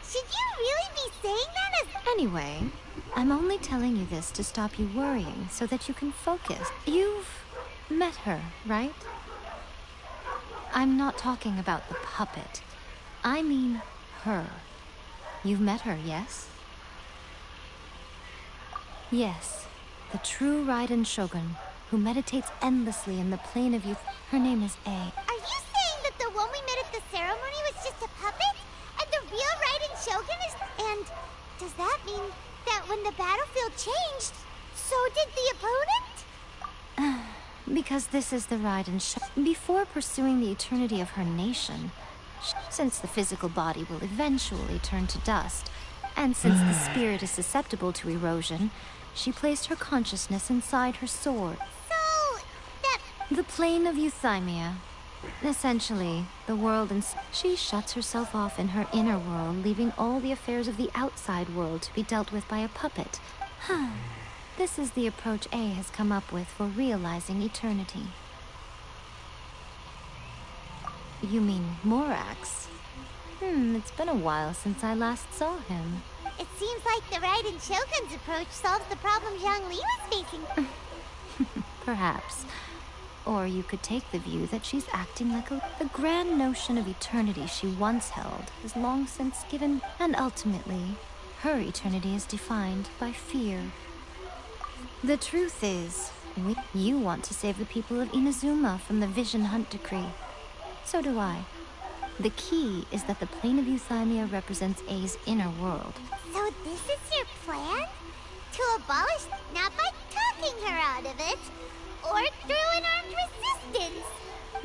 Should you really be saying that as— Anyway, I'm only telling you this to stop you worrying so that you can focus. You've met her, right? I'm not talking about the puppet. I mean her. You've met her, yes? Yes, the true Raiden Shogun, who meditates endlessly in the plane of youth. Her name is A. Are you saying that the one we met at the ceremony was just a puppet? And the real Raiden Shogun is— And does that mean that when the battlefield changed, so did the opponent? Because this is the Raiden Shogun. Before pursuing the eternity of her nation, since the physical body will eventually turn to dust, and since the spirit is susceptible to erosion, she placed her consciousness inside her sword. So, that— The plane of euthymia. Essentially, the world and she shuts herself off in her inner world, leaving all the affairs of the outside world to be dealt with by a puppet. This is the approach A has come up with for realizing eternity. You mean Morax? It's been a while since I last saw him. It seems like the Raiden Shogun's approach solves the problem Zhang Li was facing. Perhaps. Or you could take the view that she's acting like the grand notion of eternity she once held is long since given, and ultimately, her eternity is defined by fear. The truth is, you want to save the people of Inazuma from the Vision Hunt decree. So do I. The key is that the plane of Euthymia represents A's inner world. So this is your plan? To abolish, not by talking her out of it, or through an armed resistance.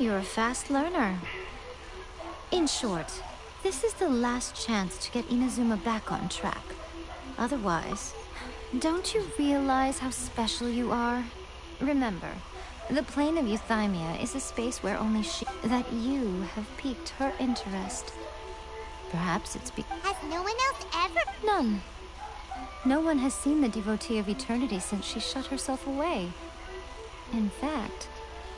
You're a fast learner. In short, this is the last chance to get Inazuma back on track. Otherwise, don't you realize how special you are? Remember, the plane of Euthymia is a space where only that you have piqued her interest. Perhaps it's Has no one else ever? None. No one has seen the devotee of eternity since she shut herself away. In fact,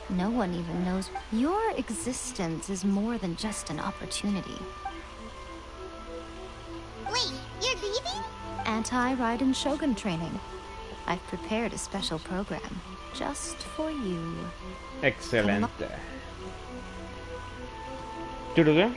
no one even knows your existence is more than just an opportunity. Wait, you're leaving? Anti-Raiden Shogun training. I've prepared a special program just for you. Excelente. ¿Qué?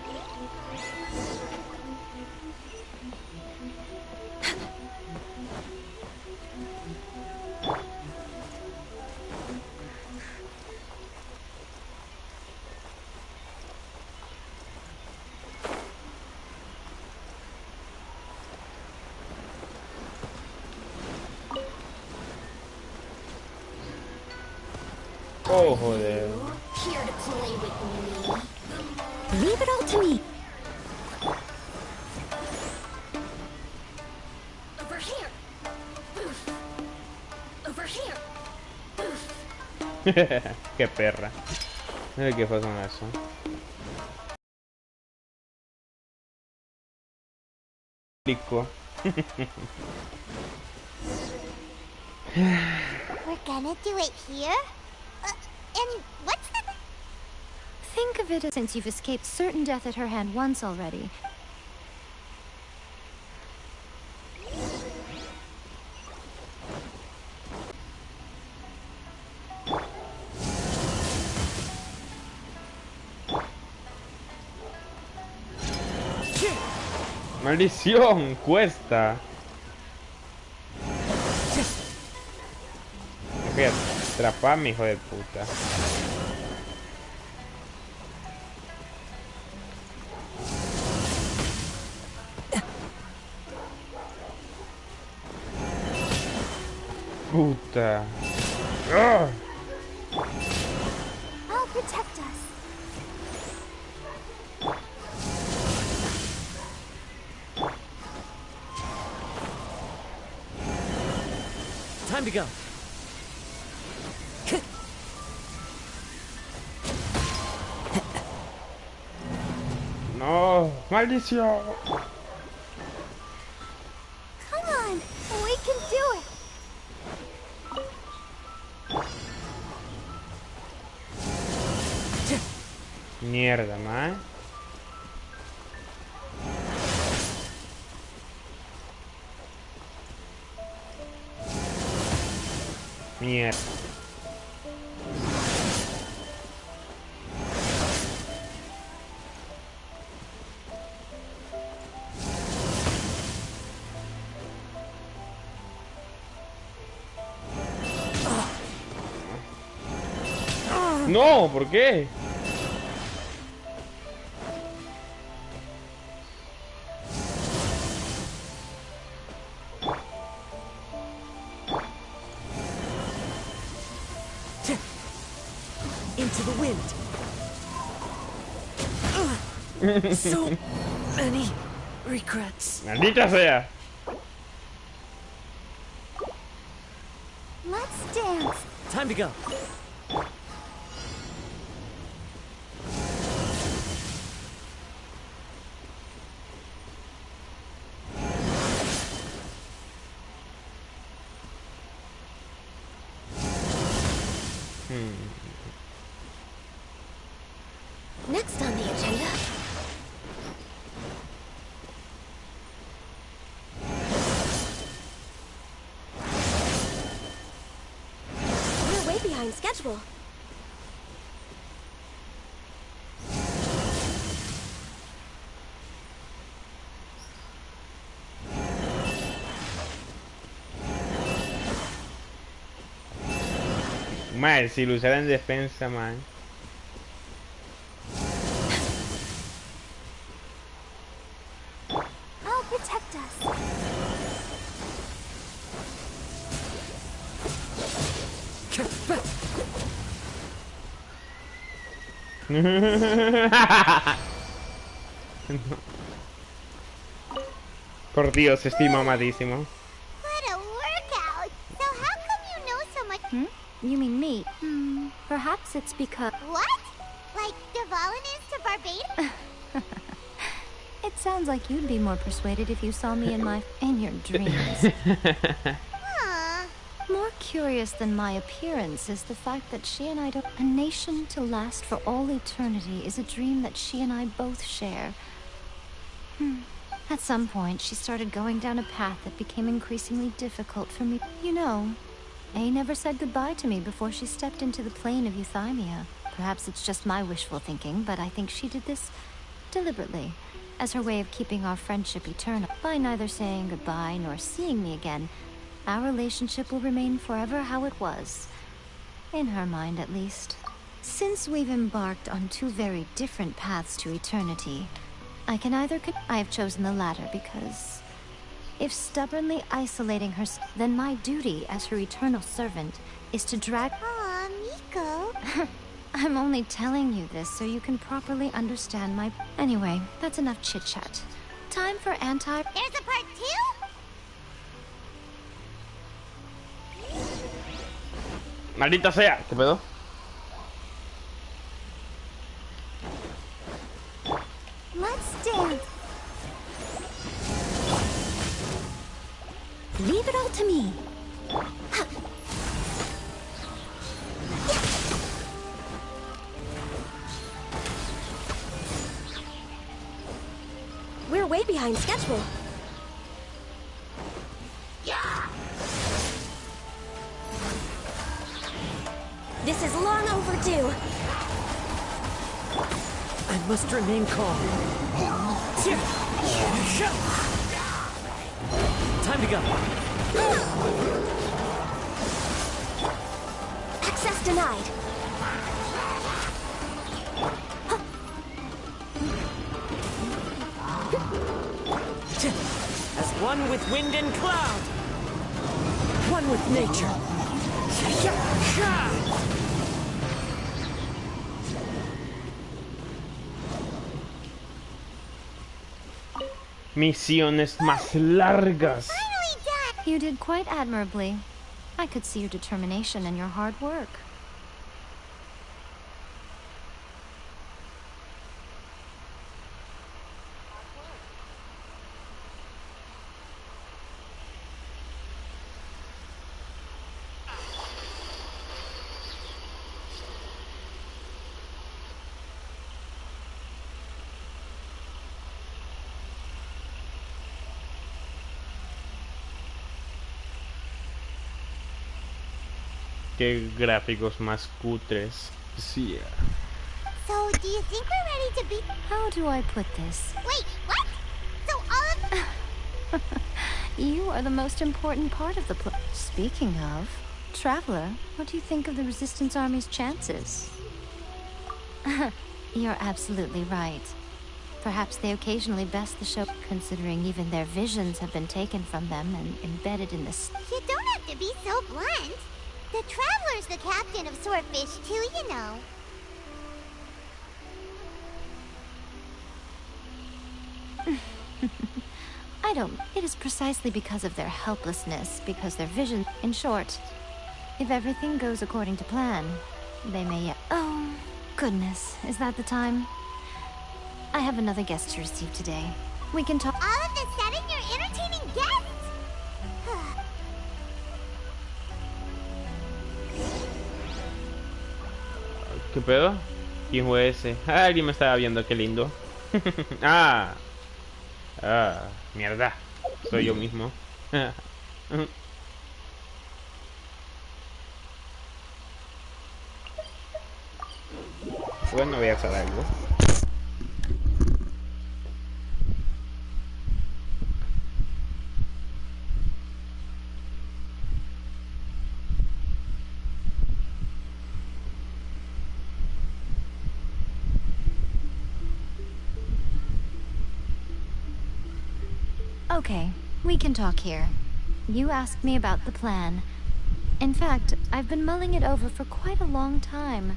Oh, joder. Here to play with me. Leave it all to me. Over here. Oof. Over here. Oof. Qué perra. No sé qué fue con eso. Rico. We're gonna do it here? And what's the... Think of it as since you've escaped certain death at her hand once already. Maldición, cuesta. Fíjate, atrapame, hijo de puta. Puta. ¡Ah! I'll protect us. Time to go. No, maldición. Come on, we can do it. Mierda, man. Mierda. No, ¿por qué? Into the wind. So many regrets. Maldita sea. Let's dance. Time to go. Next on the agenda. schedule. Mal, si lo usara en defensa, man. I'll protect us. Por Dios, estoy mamadísimo. What a workout! So how come you know so much? You mean me? Perhaps it's because... What? Like Devalin is to Barbados? It sounds like you'd be more persuaded if you saw me in your dreams. More curious than my appearance is the fact that she and I don't... A nation to last for all eternity is a dream that she and I both share. At some point, she started going down a path that became increasingly difficult for me. You know, A never said goodbye to me before she stepped into the plane of euthymia. Perhaps it's just my wishful thinking, but I think she did this deliberately, as her way of keeping our friendship eternal. By neither saying goodbye nor seeing me again, our relationship will remain forever how it was. In her mind, at least. Since we've embarked on two very different paths to eternity, I can either... I have chosen the latter because... if stubbornly isolating her, then my duty as her eternal servant is to drag... Aw, Miko. I'm only telling you this so you can properly understand my... Anyway, that's enough chit-chat. Time for anti... There's a part 2? Maldita sea, ¿qué pedo? Let's dance. Leave it all to me. We're way behind schedule. This is long overdue. I must remain calm. Time to go. Access denied. As one with wind and cloud. One with nature. Misiones más largas. You did quite admirably. I could see your determination and your hard work. Qué gráficos más cutres. Sí. So, do you think we're ready to be... How do I put this? Wait, what? So all of... You are the most important part of the Speaking of, Traveler, what do you think of the Resistance Army's chances? You're absolutely right. Perhaps they occasionally best the show, considering even their visions have been taken from them and embedded in this. You don't have to be so blunt. The Traveler's the captain of Swordfish too, you know. I don't. It is precisely because of their helplessness, because their vision... In short, if everything goes according to plan, they may yet... Oh, goodness. Is that the time? I have another guest to receive today. We can talk... All of the sudden, you're entertaining guests? ¿Qué pedo? ¿Quién fue ese? Ah, alguien me estaba viendo, qué lindo. Ah, mierda. Soy yo mismo. Bueno, voy a hacer algo. Okay, we can talk here. You asked me about the plan. In fact, I've been mulling it over for quite a long time.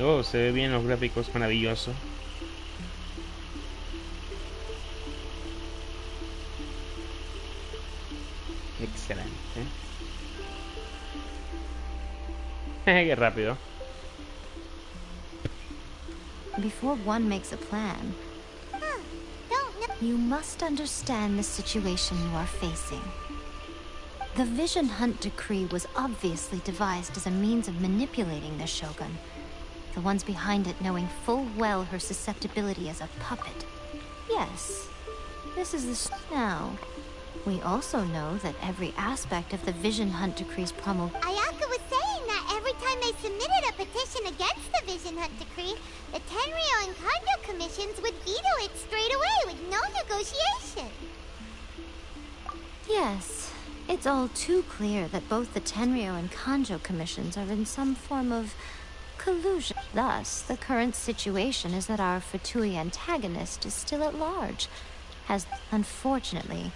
Oh, se ve bien los gráficos, maravilloso. Excelente. Qué rápido. Before one makes a plan, you must understand the situation you are facing. The Vision Hunt Decree was obviously devised as a means of manipulating the Shogun, the ones behind it knowing full well her susceptibility as a puppet. Yes, this is the now. We also know that every aspect of the Vision Hunt Decree's promulgation. Ayaka was saying that every time they submitted a petition against the Vision Hunt Decree, the Tenryo and Kanjo commissions would veto it straight away with no negotiation. Yes, it's all too clear that both the Tenryo and Kanjo commissions are in some form of collusion. Thus, the current situation is that our Fatui antagonist is still at large. Has, unfortunately,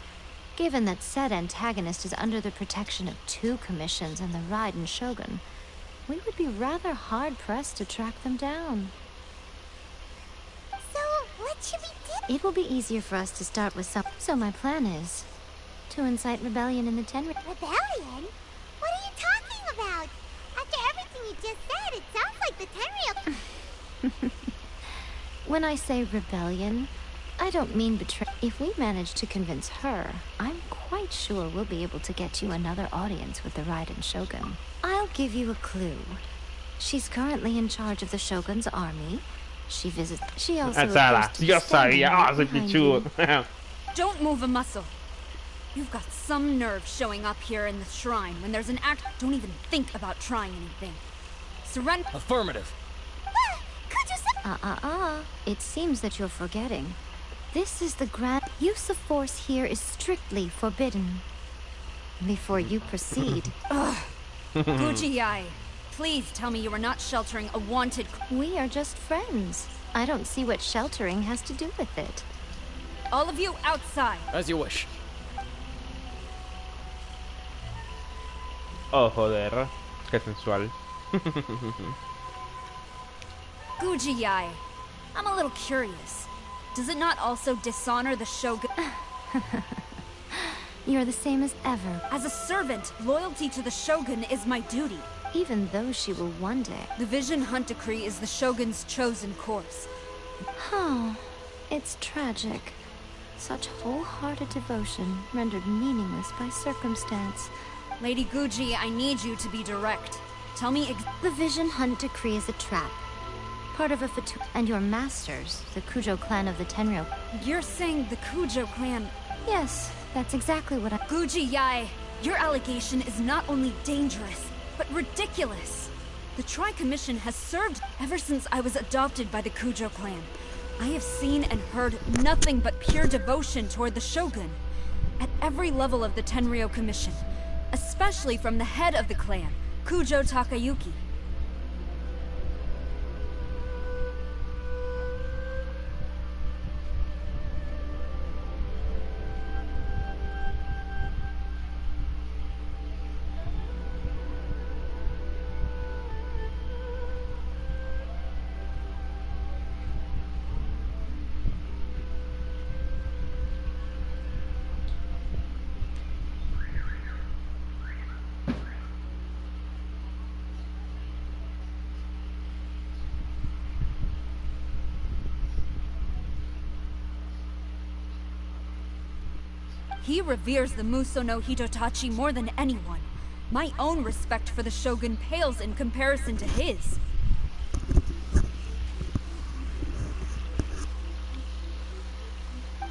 given that said antagonist is under the protection of two commissions and the Raiden Shogun, we would be rather hard-pressed to track them down. So, what should we do? It will be easier for us to start with some... So my plan is to incite rebellion in the Tenryo. Rebellion? What are you talking about? After everything you just said, it sounds like the Tenryo... When I say rebellion, I don't mean betray. If we manage to convince her, I'm quite sure we'll be able to get you another audience with the Raiden Shogun. I'll give you a clue. She's currently in charge of the Shogun's army. She visits... She also... Yo sabía. Ah, soy pichudo. Don't move a muscle. You've got some nerve showing up here in the shrine when there's an act. Don't even think about trying anything. Surrender. Affirmative. It seems that you're forgetting. This is the grand... Use of force here is strictly forbidden. Before you proceed... Ugh. Gujiyai, please tell me you are not sheltering a wanted... We are just friends. I don't see what sheltering has to do with it. All of you outside. As you wish. Oh, joder. Qué sensual. Gujiyai, I'm a little curious. Does it not also dishonor the Shogun? You're the same as ever. As a servant, loyalty to the Shogun is my duty. Even though she will one day. The Vision Hunt Decree is the Shogun's chosen course. Oh, it's tragic. Such wholehearted devotion rendered meaningless by circumstance. Lady Guji, I need you to be direct. Tell me the Vision Hunt Decree is a trap. Part of a Fatu... And your masters, the Kujo clan of the Tenryo. You're saying the Kujo clan... Yes, that's exactly what I... Gujiyai, your allegation is not only dangerous, but ridiculous. The Tri-Commission has served ever since I was adopted by the Kujo clan. I have seen and heard nothing but pure devotion toward the Shogun. At every level of the Tenryo Commission. Especially from the head of the clan, Kujo Takayuki. He reveres the Muso no Hitotachi more than anyone. My own respect for the Shogun pales in comparison to his.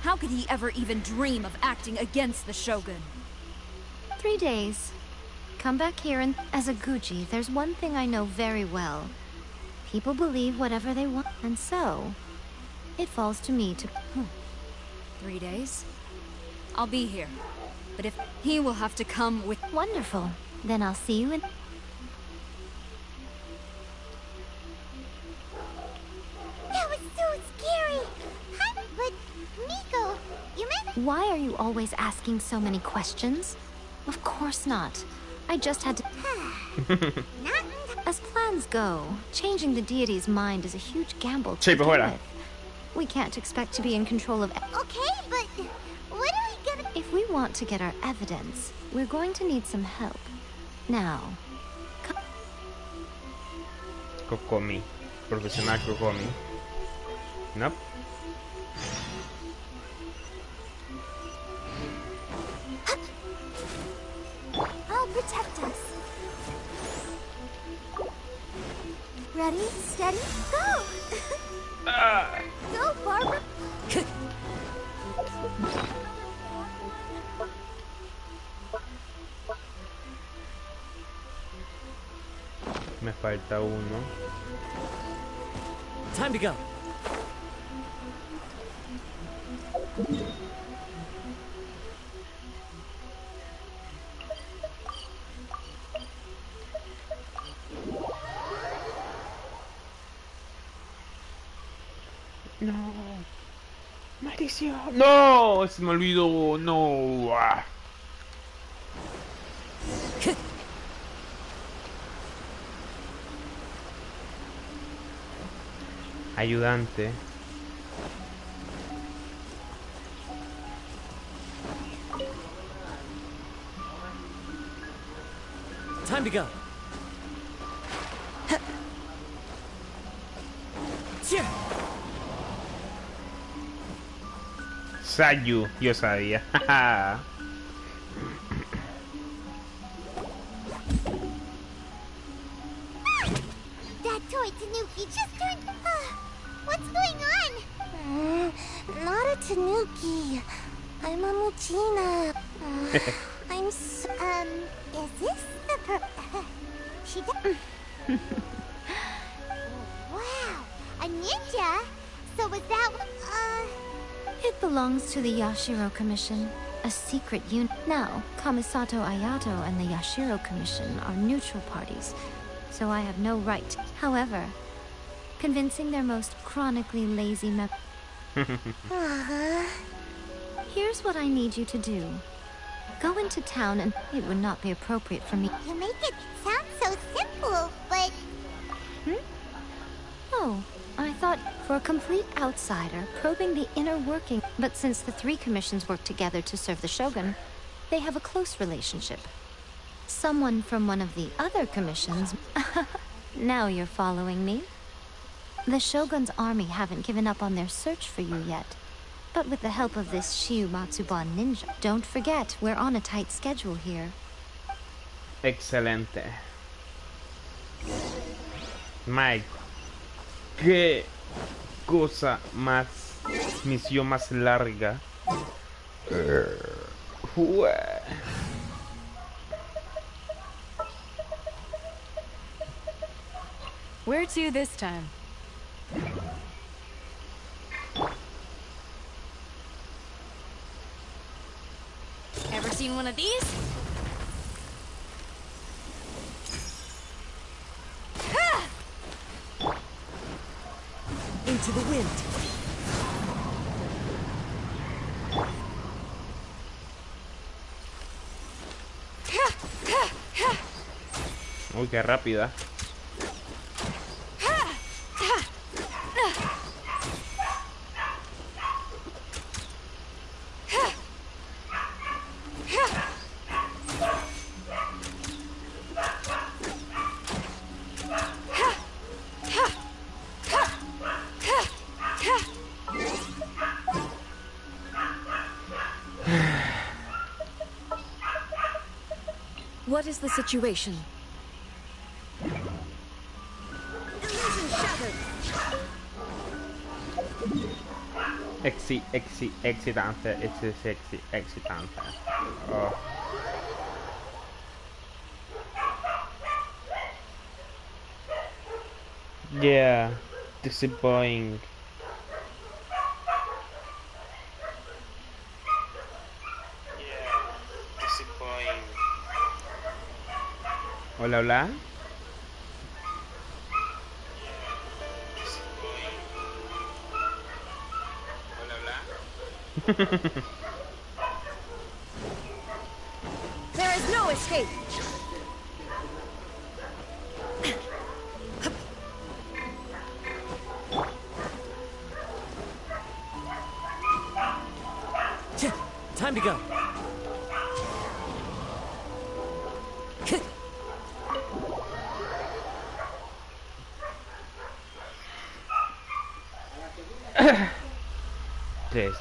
How could he ever even dream of acting against the Shogun? 3 days. Come back here and as a Guji, there's one thing I know very well. People believe whatever they want, and so it falls to me to 3 days? I'll be here. But if he will have to come with... Wonderful. Then I'll see you in... That was so scary! But, Miko, you meant... Why are you always asking so many questions? Of course not. I just had to... As plans go, changing the deity's mind is a huge gamble to begin with. We can't expect to be in control of... Okay, but what are we gonna... If we want to get our evidence, we're going to need some help. Now... Kokomi. Profesional Kokomi. Nope. I'll protect us. Ready, steady, go! Go, Barbara! Me falta uno. Time to go. No. Maldición. No, se me olvidó. No. Ayudante. Time to go. Sayu, yo sabía. That toy Tanuki just turned... what's going on? Not a Tanuki. I'm a Muchina. I'm so... is this the she does... Wow, a ninja? So was that... It belongs to the Yashiro Commission, a secret unit. Now, Kamisato Ayato and the Yashiro Commission are neutral parties, so I have no right. However, convincing their most chronically lazy Here's what I need you to do. Go into town and it would not be appropriate for me. You make it sound so simple, but... Oh, I thought for a complete outsider, probing the inner working. But since the three commissions work together to serve the Shogun, they have a close relationship. Someone from one of the other commissions... Now you're following me. The Shogun's army haven't given up on their search for you yet. But with the help of this Shiu Matsuban ninja, don't forget, we're on a tight schedule here. Excelente. Mike. Qué cosa más, misión más larga. Where to this time? Ever seen one of these? Into the wind. Uy, qué rápida. What is the situation? Illusion shattered. Excitante. It's sexy, excitante. Oh. Yeah, disappointing. Hola, hola. There is no escape. Time to go. Tres.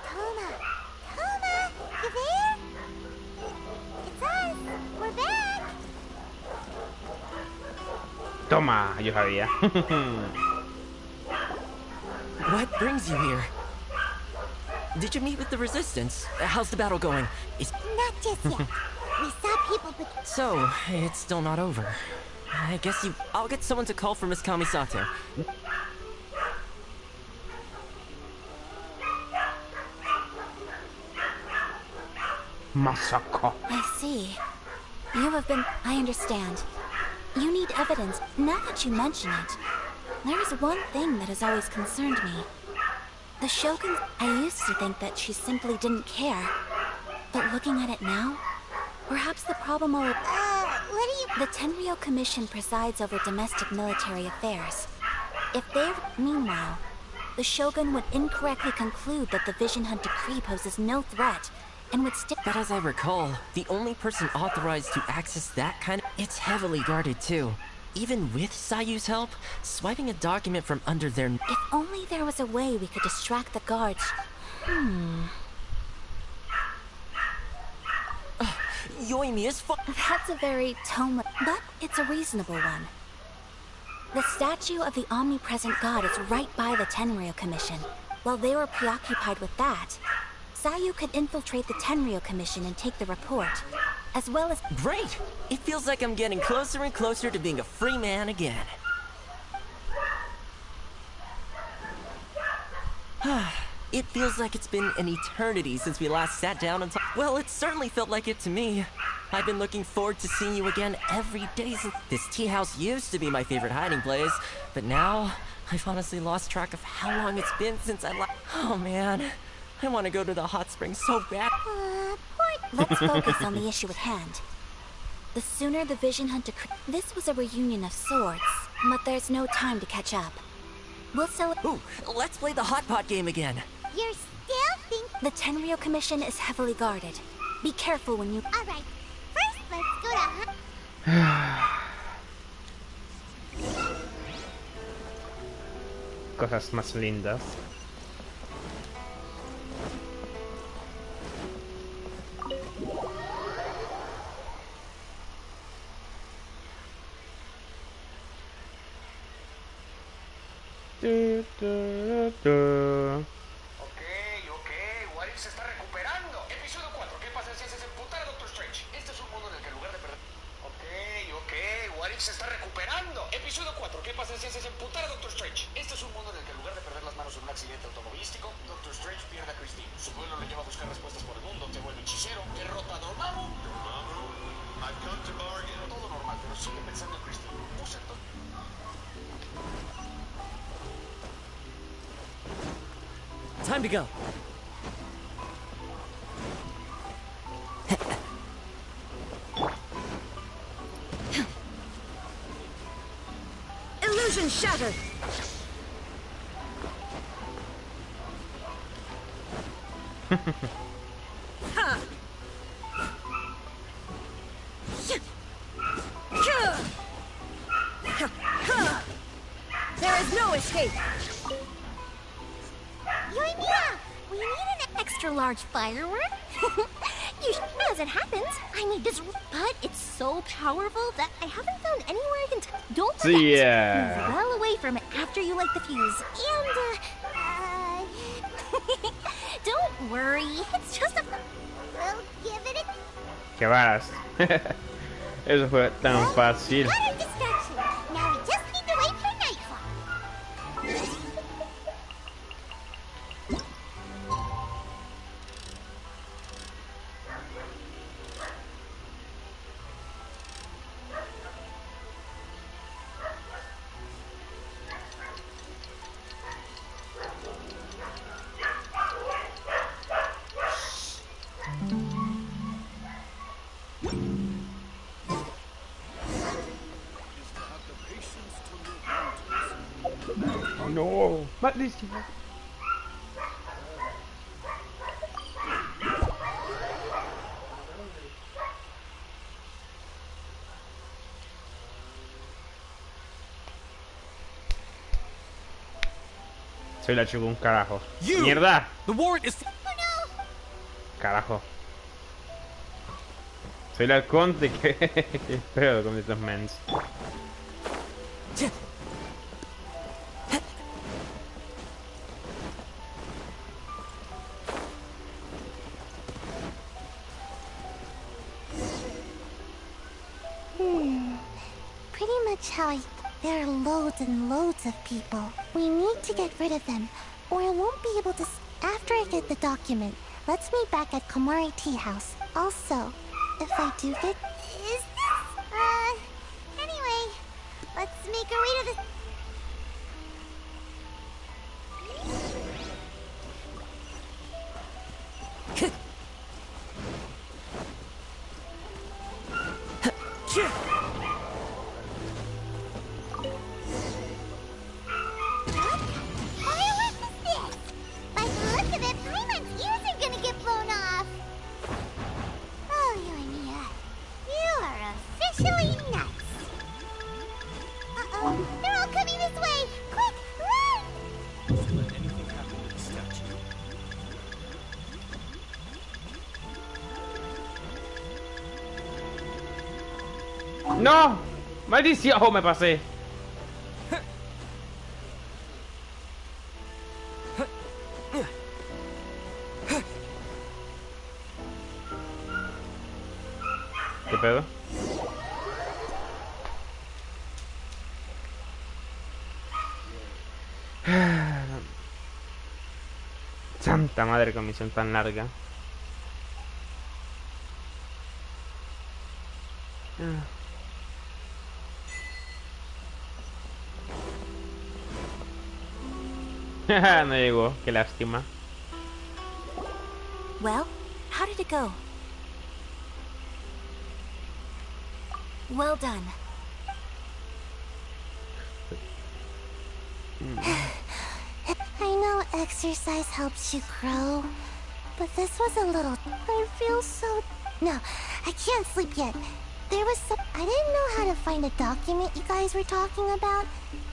Toma, you there? It's us. We're back. Toma, yo sabía. What brings you here? Did you meet with the Resistance? How's the battle going? Not just yet. We saw people, but So, it's still not over. I guess I'll get someone to call for Miss Kamisato. Masako. I see. You have been... I understand. You need evidence. Now that you mention it, there is one thing that has always concerned me. The Shogun... I used to think that she simply didn't care. But looking at it now, perhaps the problem all... what do you... The Tenryou Commission presides over domestic military affairs. If they... Meanwhile, the Shogun would incorrectly conclude that the Vision Hunt Decree poses no threat, and would stick... But as I recall, the only person authorized to access that kind of... It's heavily guarded too. Even with Sayu's help, swiping a document from under their... If only there was a way we could distract the guards. Yoimi is That's a very tome... But it's a reasonable one. The statue of the omnipresent god is right by the Tenryou Commission. While they were preoccupied with that, Sayu could infiltrate the Tenryou Commission and take the report, as well as... Great! It feels like I'm getting closer and closer to being a free man again. It feels like it's been an eternity since we last sat down and talked. Well, it certainly felt like it to me. I've been looking forward to seeing you again every day since... This tea house used to be my favorite hiding place, but now I've honestly lost track of how long it's been since I left. Oh man, I want to go to the hot springs so bad. Let's focus on the issue at hand. The sooner the Vision Hunt Decree... This was a reunion of sorts, but there's no time to catch up. We'll Ooh, let's play the hot pot game again. You're still thinking... The Tenryou Commission is heavily guarded. Be careful when you... Alright, first let's go to... Cosas más lindas. Ok, Warif se está recuperando. Episodio 4, ¿qué pasa si haces emputar a Doctor Strange? Este es un mundo en el que en lugar de perder... Ok, Warif se está recuperando. Episodio 4, ¿qué pasa si haces emputar a Doctor Strange? Este es un mundo en el que en lugar de perder las manos en un accidente automovilístico, Doctor Strange pierde a Christine. Su duelo le lleva a buscar respuestas por el mundo, te vuelve hechicero, derrota a Dormammu. I've come to bargain. Todo normal, pero sigue pensando en Christine. Usa todo. Time to go. Illusion shattered. Ha! There is no escape. large firework? As it happens, I made this, but it's so powerful that I haven't found anywhere I can. Don't forget, move well away from it after you light the fuse. And don't worry, it's just a. We'll give it a. Que varas. Eso fue tan fácil. Now we just need to wait for nightfall. No, maldición. Soy la chupa un carajo. ¡Mierda! The warrant is. Carajo. Soy el conde que... ¿Qué pedo con estos mens? Pretty much how I... There are loads and loads of people. We need to get rid of them, or I won't be able to... After I get the document, let's meet back at Komari Tea House. Also, if I do get... Is this... Anyway, let's make our way to the... ¡No! ¡Maldición! ¡Oh, me pasé! ¿Qué pedo? Santa madre, con misión tan larga. No llegó, qué lástima. Well, how did it go? Well done. I know exercise helps you grow, but this was a little... I feel so... No, I can't sleep yet. There was some... I didn't know how to find a document you guys were talking about,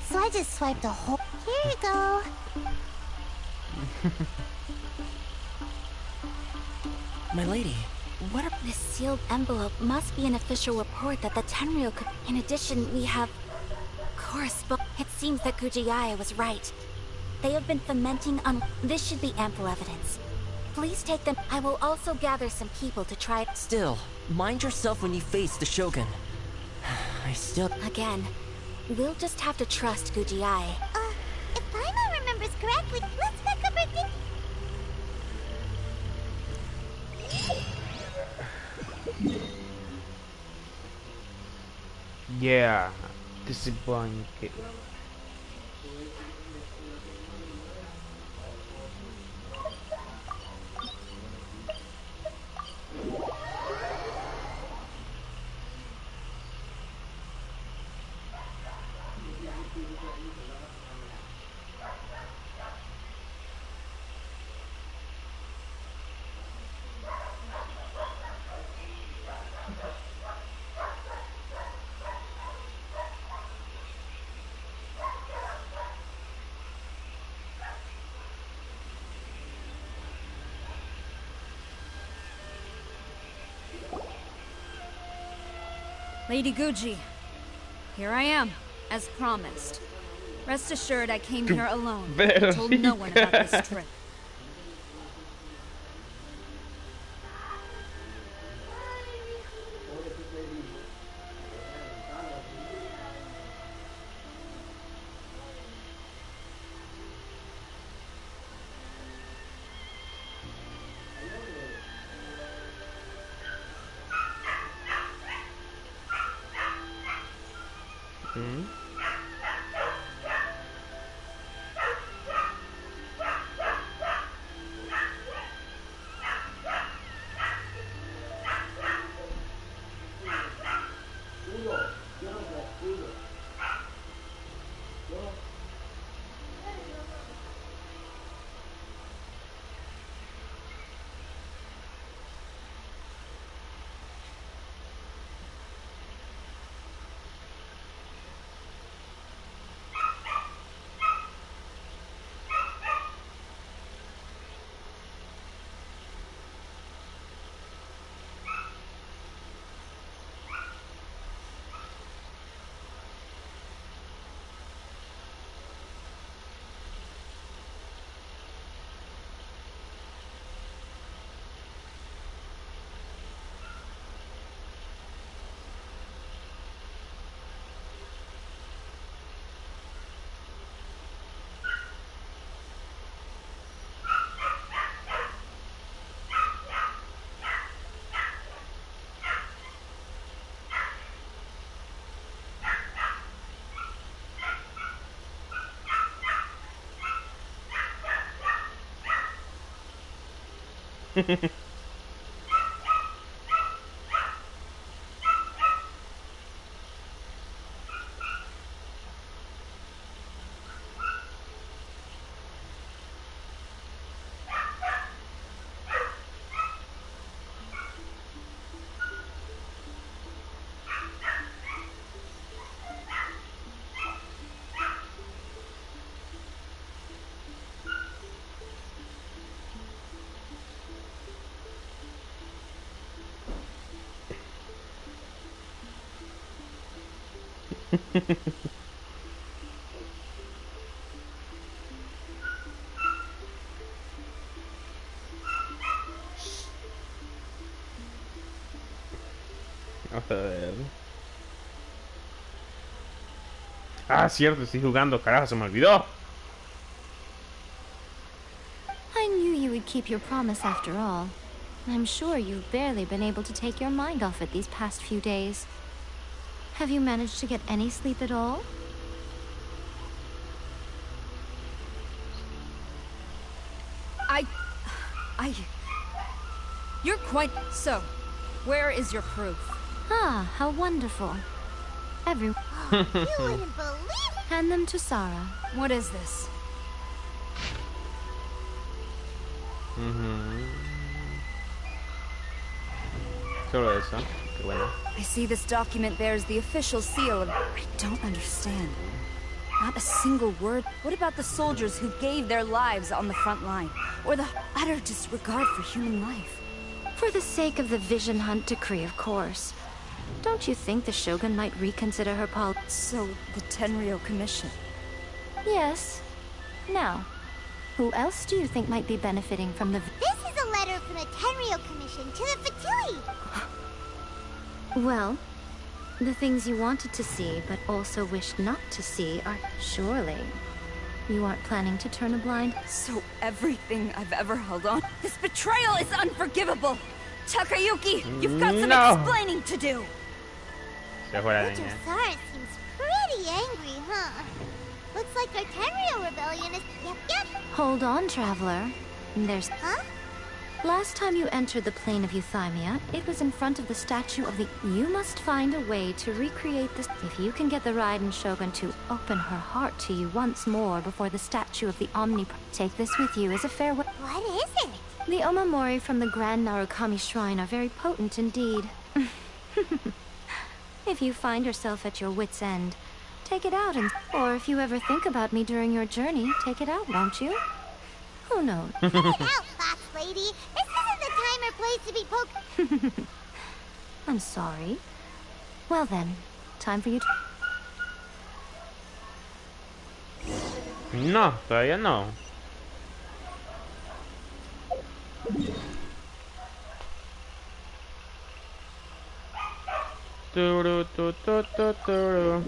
so I just swiped a whole... Here you go. My lady, what are... This sealed envelope must be an official report that the Tenryo could... In addition, we have... correspond... It seems that Gujiyaya was right. They have been fomenting on... This should be ample evidence. Please take them. I will also gather some people to try... Still, mind yourself when you face the Shogun. I still... Again, we'll just have to trust Gujiyaya. If Paimon remembers correctly, let's back up our thing. Yeah, disappointed. Lady Guji, here I am, as promised. Rest assured I came here alone. I told no one about this trip. Vamos a ver. Ah, cierto, estoy jugando, carajo, se me olvidó. I knew you would keep your promise after all. I'm sure you've barely been able to take your mind off it these past few days. Have you managed to get any sleep at all? You're quite... So, where is your proof? Ah, how wonderful. You wouldn't believe... Hand them to Sarah. What is this? Solo eso. Qué bueno. I see this document bears the official seal of... I don't understand. Not a single word. What about the soldiers who gave their lives on the front line? Or the utter disregard for human life? For the sake of the Vision Hunt decree, of course. Don't you think the Shogun might reconsider her policy? So, the Tenryou Commission? Yes. Now, who else do you think might be benefiting from the... This is a letter from the Tenryou Commission to the Fatui! Well, the things you wanted to see, but also wished not to see are... Surely, you aren't planning to turn a blind... So everything I've ever held on... This betrayal is unforgivable! Takayuki, you've got some explaining to do! Sarah seems pretty angry, huh? Looks like our Tenryou rebellion is... Yep. Hold on, Traveler. There's... Huh? Last time you entered the plane of Euthymia, it was in front of the statue of the... You must find a way to recreate this... If you can get the Raiden Shogun to open her heart to you once more before the statue of the Omni... Take this with you as a farewell... What is it? The Omamori from the Grand Narukami Shrine are very potent indeed. If you find yourself at your wit's end, take it out and... Or if you ever think about me during your journey, take it out, won't you? Who knows? Take it out, Fox Lady! This isn't the time or place to be poke... I'm sorry. Well then, time for you to... No, todavía no. Turu, tu, tu, tu, turu.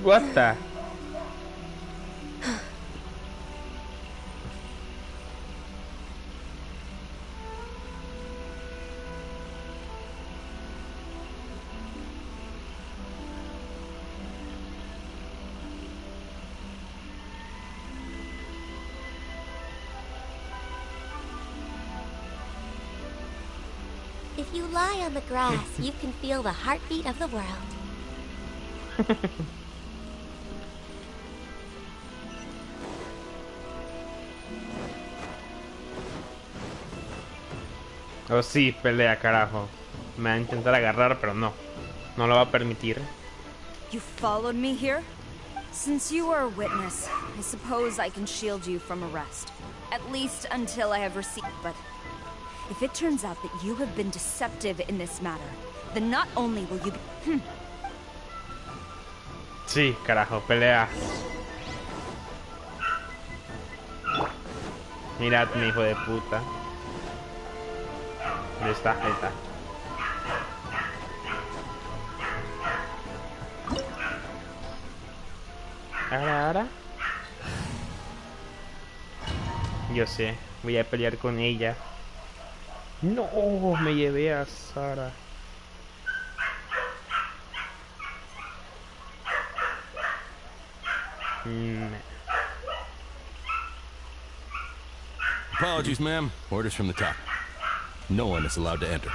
What the? If you lie on the grass, you can feel the heartbeat of the world. Oh sí, pelea, carajo. Me va a intentar agarrar, pero no. No lo va a permitir. You followed me here? Since you are a witness, I suppose I can shield you from arrest. At least until I have received. But if it turns out that you have been deceptive in this matter, then not only will you be... Sí, carajo, pelea. Mirad, mi hijo de puta. Ahí está, ahí está. Ahora. Yo sé, voy a pelear con ella. No, me llevé a Sara. Apologies, ma'am. Orders from the top. No one is allowed to enter.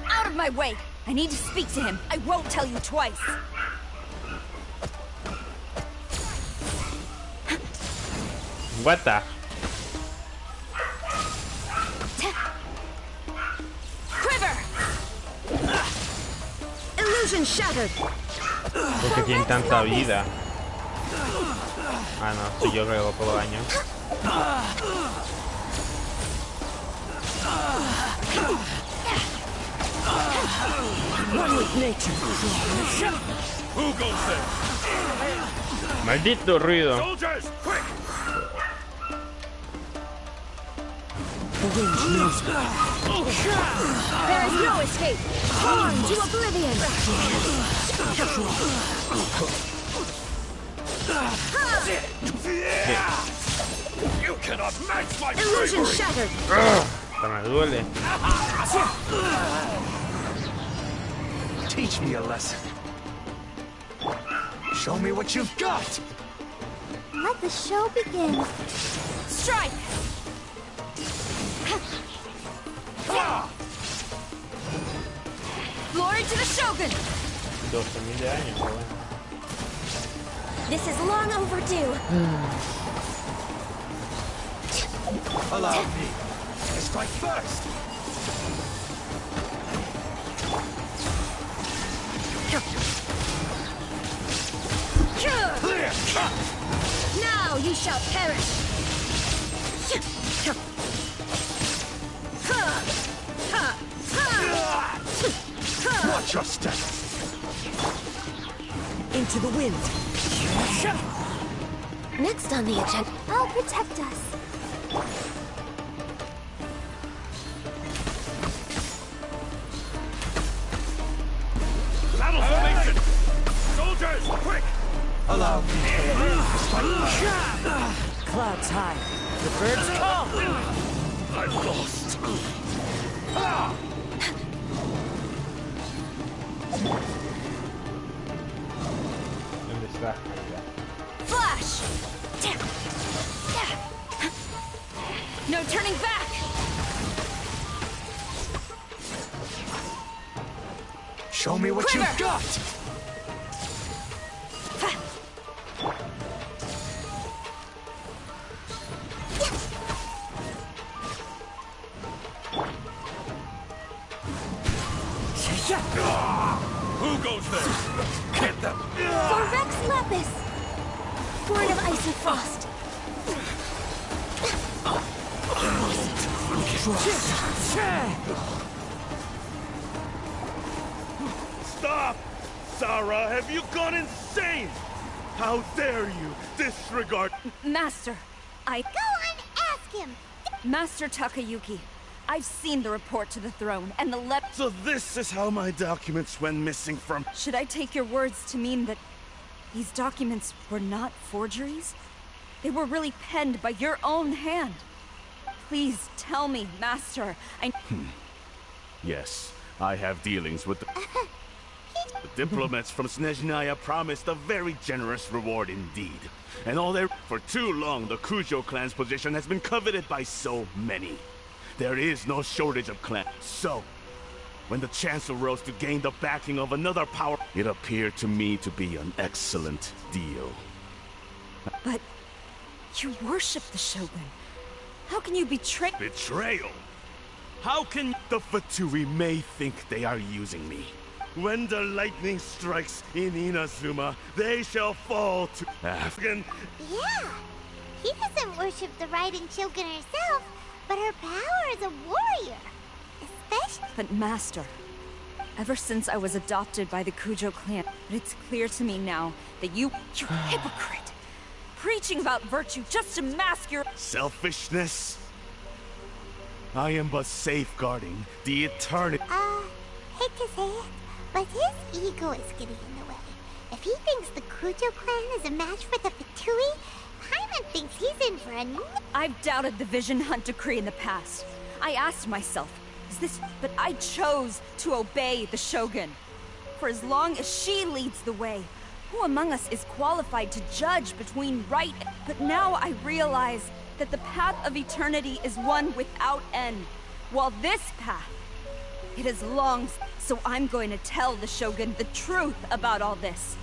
Out of my way! I need to speak to him. I won't tell you twice. What the? Quiver! Illusion shattered. Porque tiene tanta vida. Ah, no, si yo que hago poco daño. Maldito ruido. Soldiers, quick! The wind knows me. There is no escape. On to oblivion. You cannot match my Illusion bravery. shattered. Me duele. Teach me a lesson. Show me what you've got. Let the show begin. Strike. Glory to the Shogun. 12.000 de años, pero bueno. This is long overdue. Allow me to strike first. Now you shall perish. Watch your step. Into the wind. Next on the agenda, I'll protect us. Battle formation! Soldiers, quick! Allow me to strike. Clouds high. The birds call. I'm lost. ¿Dónde está? Flash. No turning back! Show me what you've got! Who goes there? Get them! For Rex Lapis! Born of Ice and Frost. Stop! Sarah, have you gone insane? How dare you disregard— Master, Go on, ask him! Master Takayuki, I've seen the report to the throne, and the So this is how my documents went missing from— Should I take your words to mean that these documents were not forgeries? They were really penned by your own hand. Please tell me, Master. Yes, I have dealings with the diplomats from Snezhnaya promised a very generous reward indeed. And all their— For too long, the Kujo clan's position has been coveted by so many. There is no shortage of clans. So, when the chance arose to gain the backing of another power, it appeared to me to be an excellent deal. But you worship the Shogun. How can you betray— Betrayal? How can— The Fatui may think they are using me. When the lightning strikes in Inazuma, they shall fall to— Afghan. Yeah, he doesn't worship the Raiden Shogun herself, but her power as a warrior. Especially— But Master, ever since I was adopted by the Kujo clan, it's clear to me now that you're a hypocrite. Preaching about virtue just to mask your— Selfishness? I am but safeguarding the eternity— hate to say it, but his ego is getting in the way. If he thinks the Kujo clan is a match for the Fatui, Paimon thinks he's in for a— I've doubted the Vision Hunt decree in the past. I asked myself, is this— But I chose to obey the Shogun. For as long as she leads the way, who among us is qualified to judge between right— But now I realize that the path of eternity is one without end, while this path, it is long— So I'm going to tell the Shogun the truth about all this.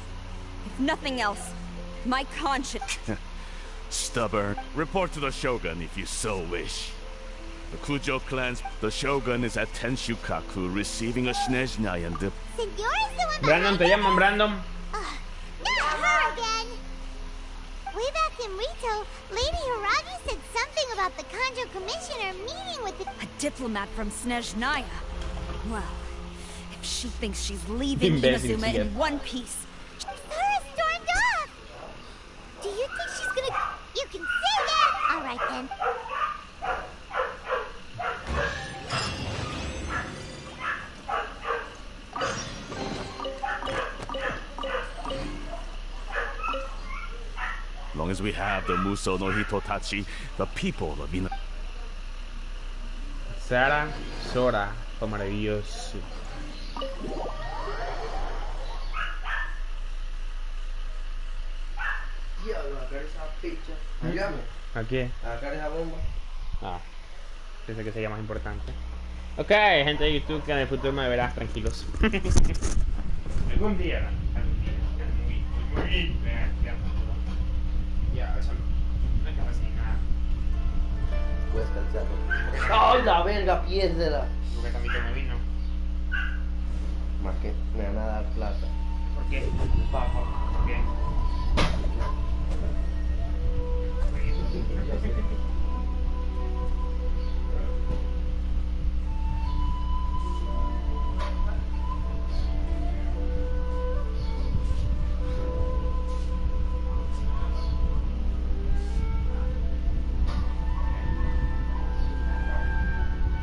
If nothing else, my conscience— Stubborn. Report to the Shogun if you so wish. The Kujo clan's— The Shogun is at Tenshukaku receiving a Snezhnayan dip— Senor is the one— Brandon, te llaman Brandon. Not her again! Way back in Rito, Lady Hiragi said something about the Kanjo Commissioner meeting with the— A diplomat from Snezhnaya. Well, if she thinks she's leaving Inazuma in one piece— Sarah stormed off! Do you think she's gonna— You can say that! Alright then. As long as we have the Muso no Hitotachi, the people of Ina— Sara, Sora, fue maravilloso. ¿A qué? Ah, pensé que sería más importante. Ok, gente de YouTube que en el futuro me verás tranquilos. Algún día. Ya, eso no hay que hacer nada. Puedes cansarlo. ¡Ay, la verga! Piérdela. Porque también me vino. Más que me van a dar plata. ¿Por qué? ¿Por qué?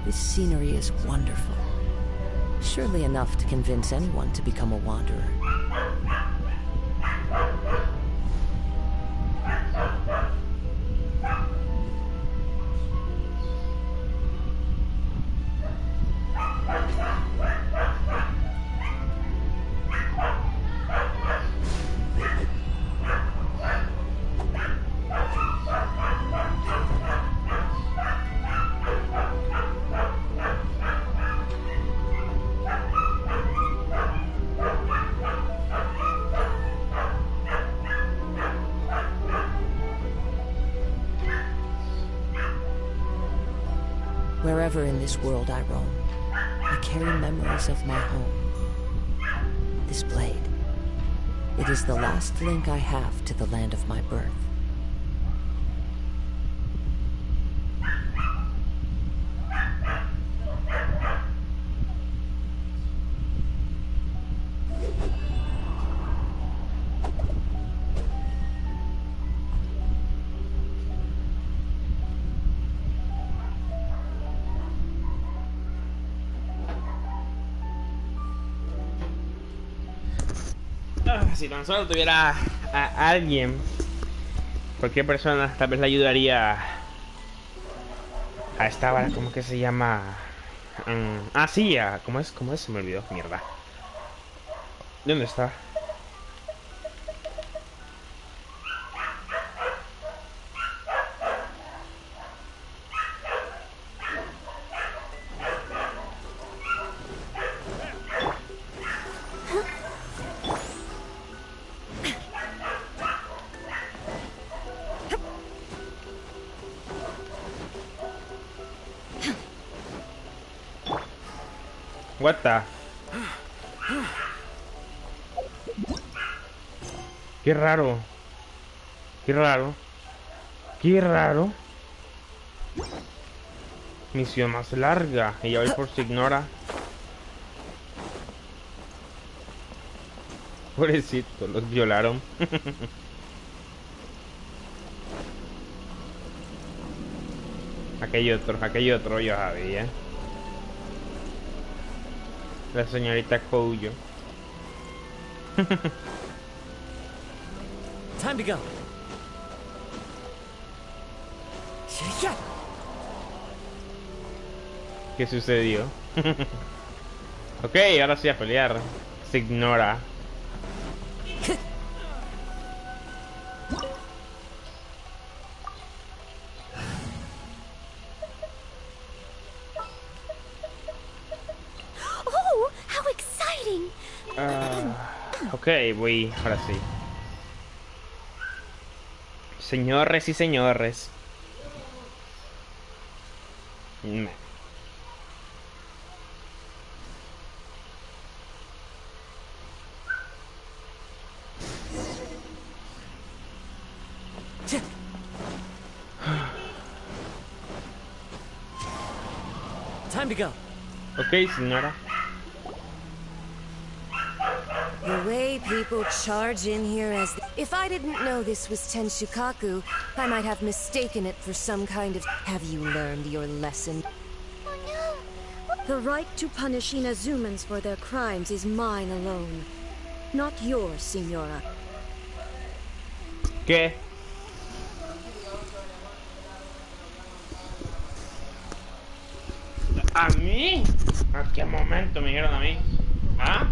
This scenery is wonderful. Surely enough to convince anyone to become a wanderer. Wherever in this world I roam, I carry memories of my home. This blade, it is the last link I have to the land of my birth. Si tan solo tuviera a alguien, cualquier persona, tal vez le ayudaría a esta hora. ¿Cómo que se llama? Sí, ¿cómo es? Se me olvidó, mierda. ¿Dónde está? What the? Qué raro. Qué raro. Qué raro. Misión más larga. Y ya voy por si ignora. Pobrecito, los violaron. Aquello otro yo sabía. La señorita Kouyo. Time to go. ¿Qué sucedió? Ok, ahora sí a pelear. Se ignora. Ok, voy, ahora sí. Señores y señores. Time to go. Ok, señora. The way people charge in here as... If I didn't know this was Tenshukaku, I might have mistaken it for some kind of... Have you learned your lesson? Oh no! The right to punish Inazumans for their crimes is mine alone. Not yours, Signora. ¿Qué? ¿A mí? ¿A qué momento me dijeron a mí? ¿Ah?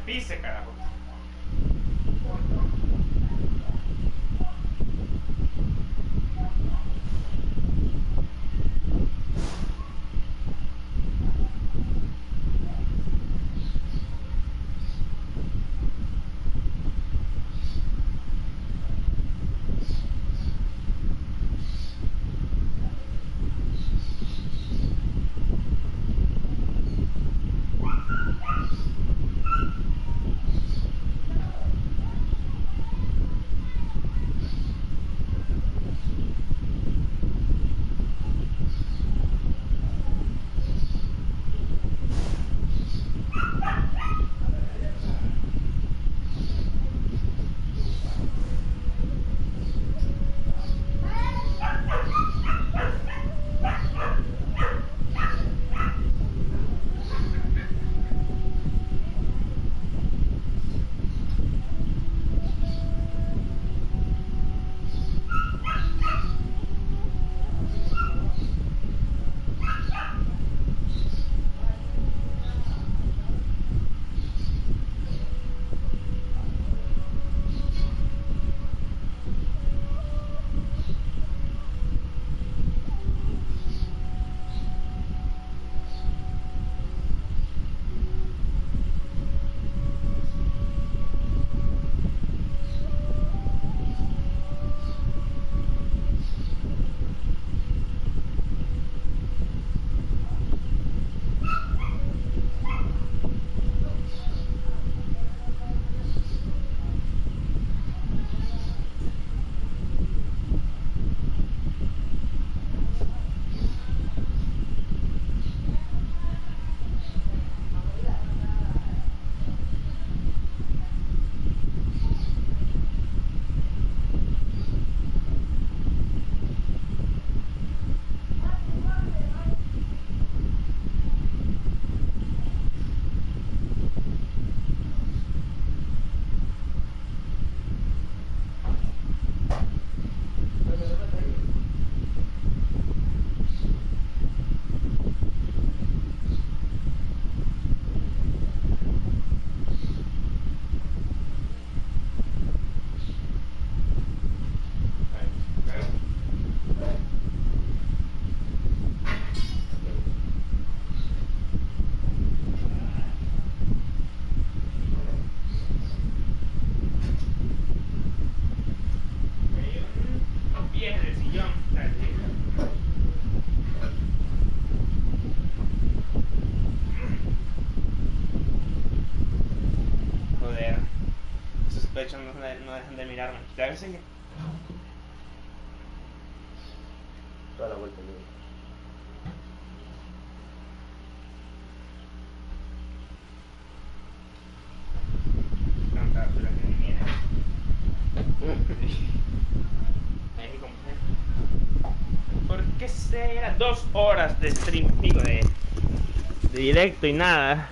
pise, carajo. No dejan de mirarme. ¿Te ves que? Toda la vuelta, ¿no? ¿Por qué será 2 horas de stream, digo, de directo y nada?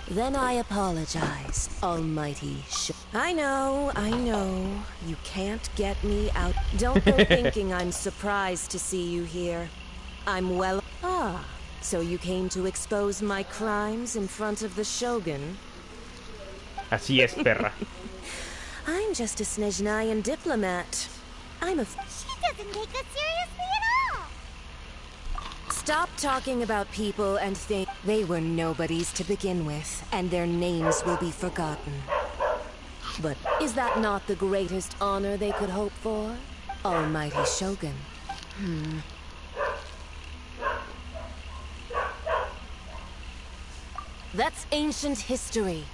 Then I apologize, almighty I know, you can't get me out. Don't go thinking I'm surprised to see you here. I'm well... Ah, so you came to expose my crimes in front of the Shogun? Así es, perra. I'm just a Snezhnayan diplomat. I'm a... She doesn't take us seriously at all! Stop talking about people and think they were nobodies to begin with, and their names will be forgotten. But is that not the greatest honor they could hope for? Almighty Shogun. That's ancient history.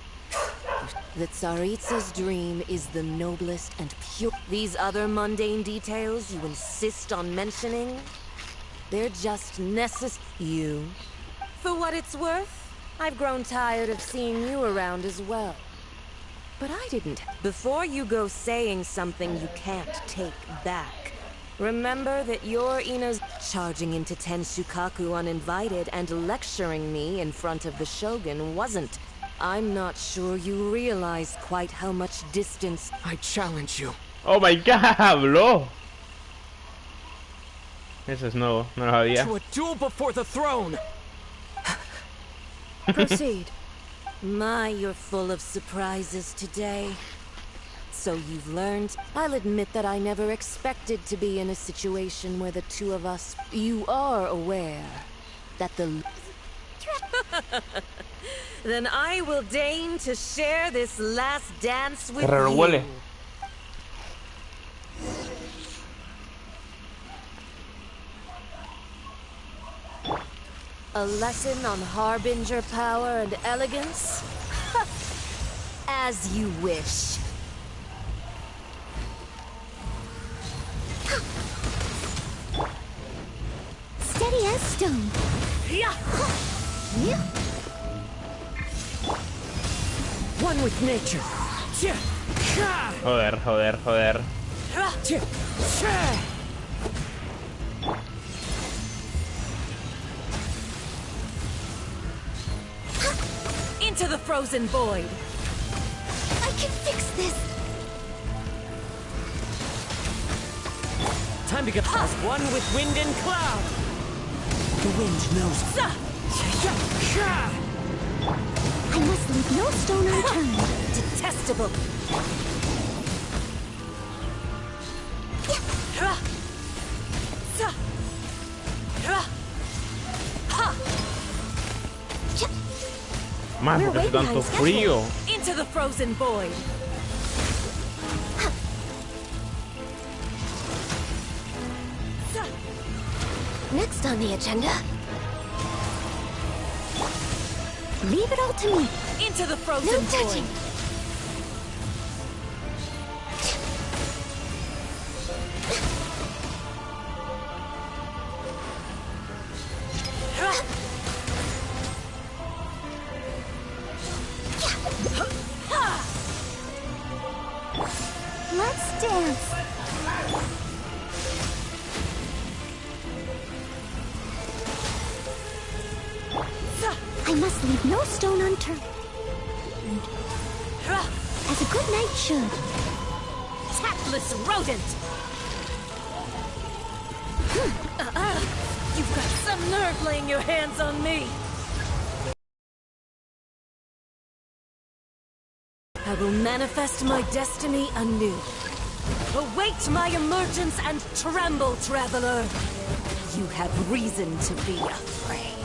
The Tsaritsa's dream is the noblest and pure. These other mundane details you insist on mentioning, they're just necessary. You. For what it's worth, I've grown tired of seeing you around as well. But I didn't. Before you go saying something you can't take back, remember that your Ina's charging into Tenshukaku uninvited and lecturing me in front of the Shogun wasn't. I'm not sure you realize quite how much distance... I challenge you. Oh my god, habló. Eso es nuevo, no lo sabía. To a duel before the throne. Proceed. My, you're full of surprises today. So you've learned. I'll admit that I never expected to be in a situation where the two of us... You are aware that the... Then I will deign to share this last dance with you. A lesson on Harbinger power and elegance? As you wish. Steady as stone. One with nature. Joder, joder, joder. Into the frozen void. I can fix this. Time to get past one with wind and cloud. The wind knows. I must leave no stone unturned. Detestable. Man, ¿por qué hace tanto frío? Into the frozen void. Next on the agenda. Leave it all to me. Into the frozen no void. Touching. Let's dance. I must leave no stone unturned. As a good knight should. Tactless rodent! You've got some nerve laying your hands on me. I will manifest my destiny anew. Await my emergence and tremble, traveler. You have reason to be afraid.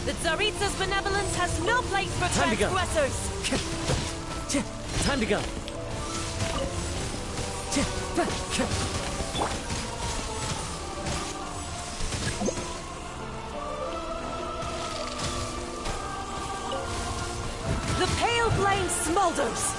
The Tsaritsa's benevolence has no place for transgressors. Time to go. The pale flame smolders.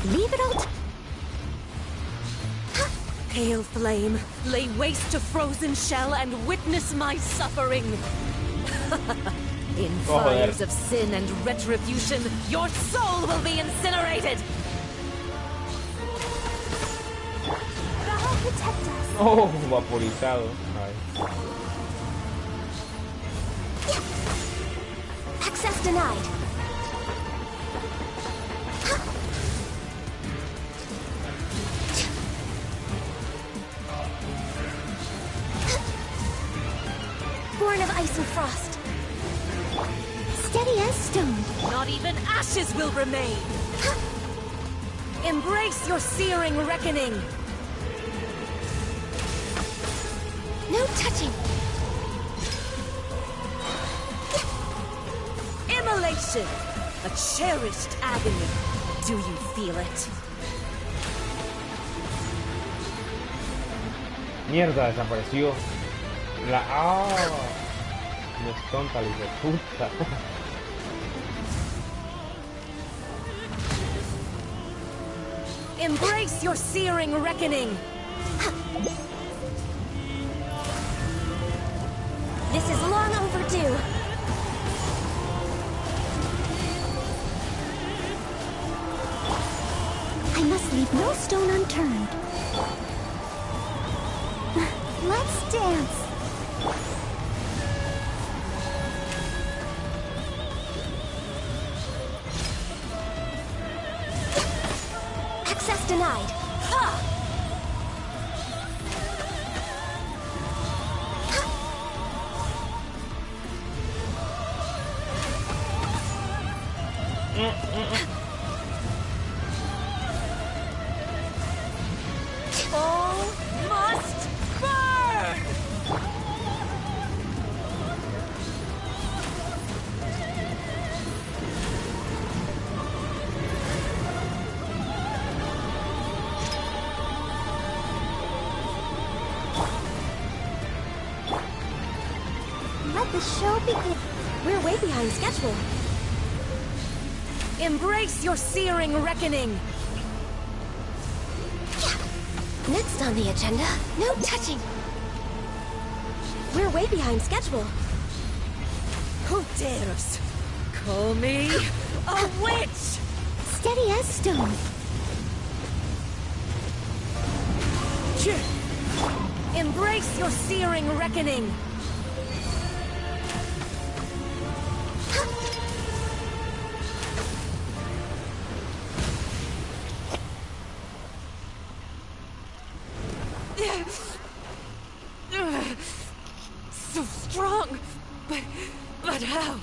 Leave it all Pale flame, lay waste to frozen shell and witness my suffering. In fires of sin and retribution, your soul will be incinerated. God protect us. Oh, vaporizado. Ay. Access denied. Born of ice and frost. Steady as stone. Not even ashes will remain. Embrace your searing reckoning. No touching. Immolation. A cherished agony. Do you feel it? Mierda, desapareció. La... ¡Ah! No es tonta, la hijo de puta. Embrace your searing reckoning! This is long overdue. I must leave no stone unturned. Let's dance. Access denied. Ha! All must burn! Let the show begin. We're way behind schedule. Embrace your searing reckoning! Next on the agenda, no touching. We're way behind schedule. Who dares call me a witch? Steady as stone. Embrace your searing reckoning! So strong, but how?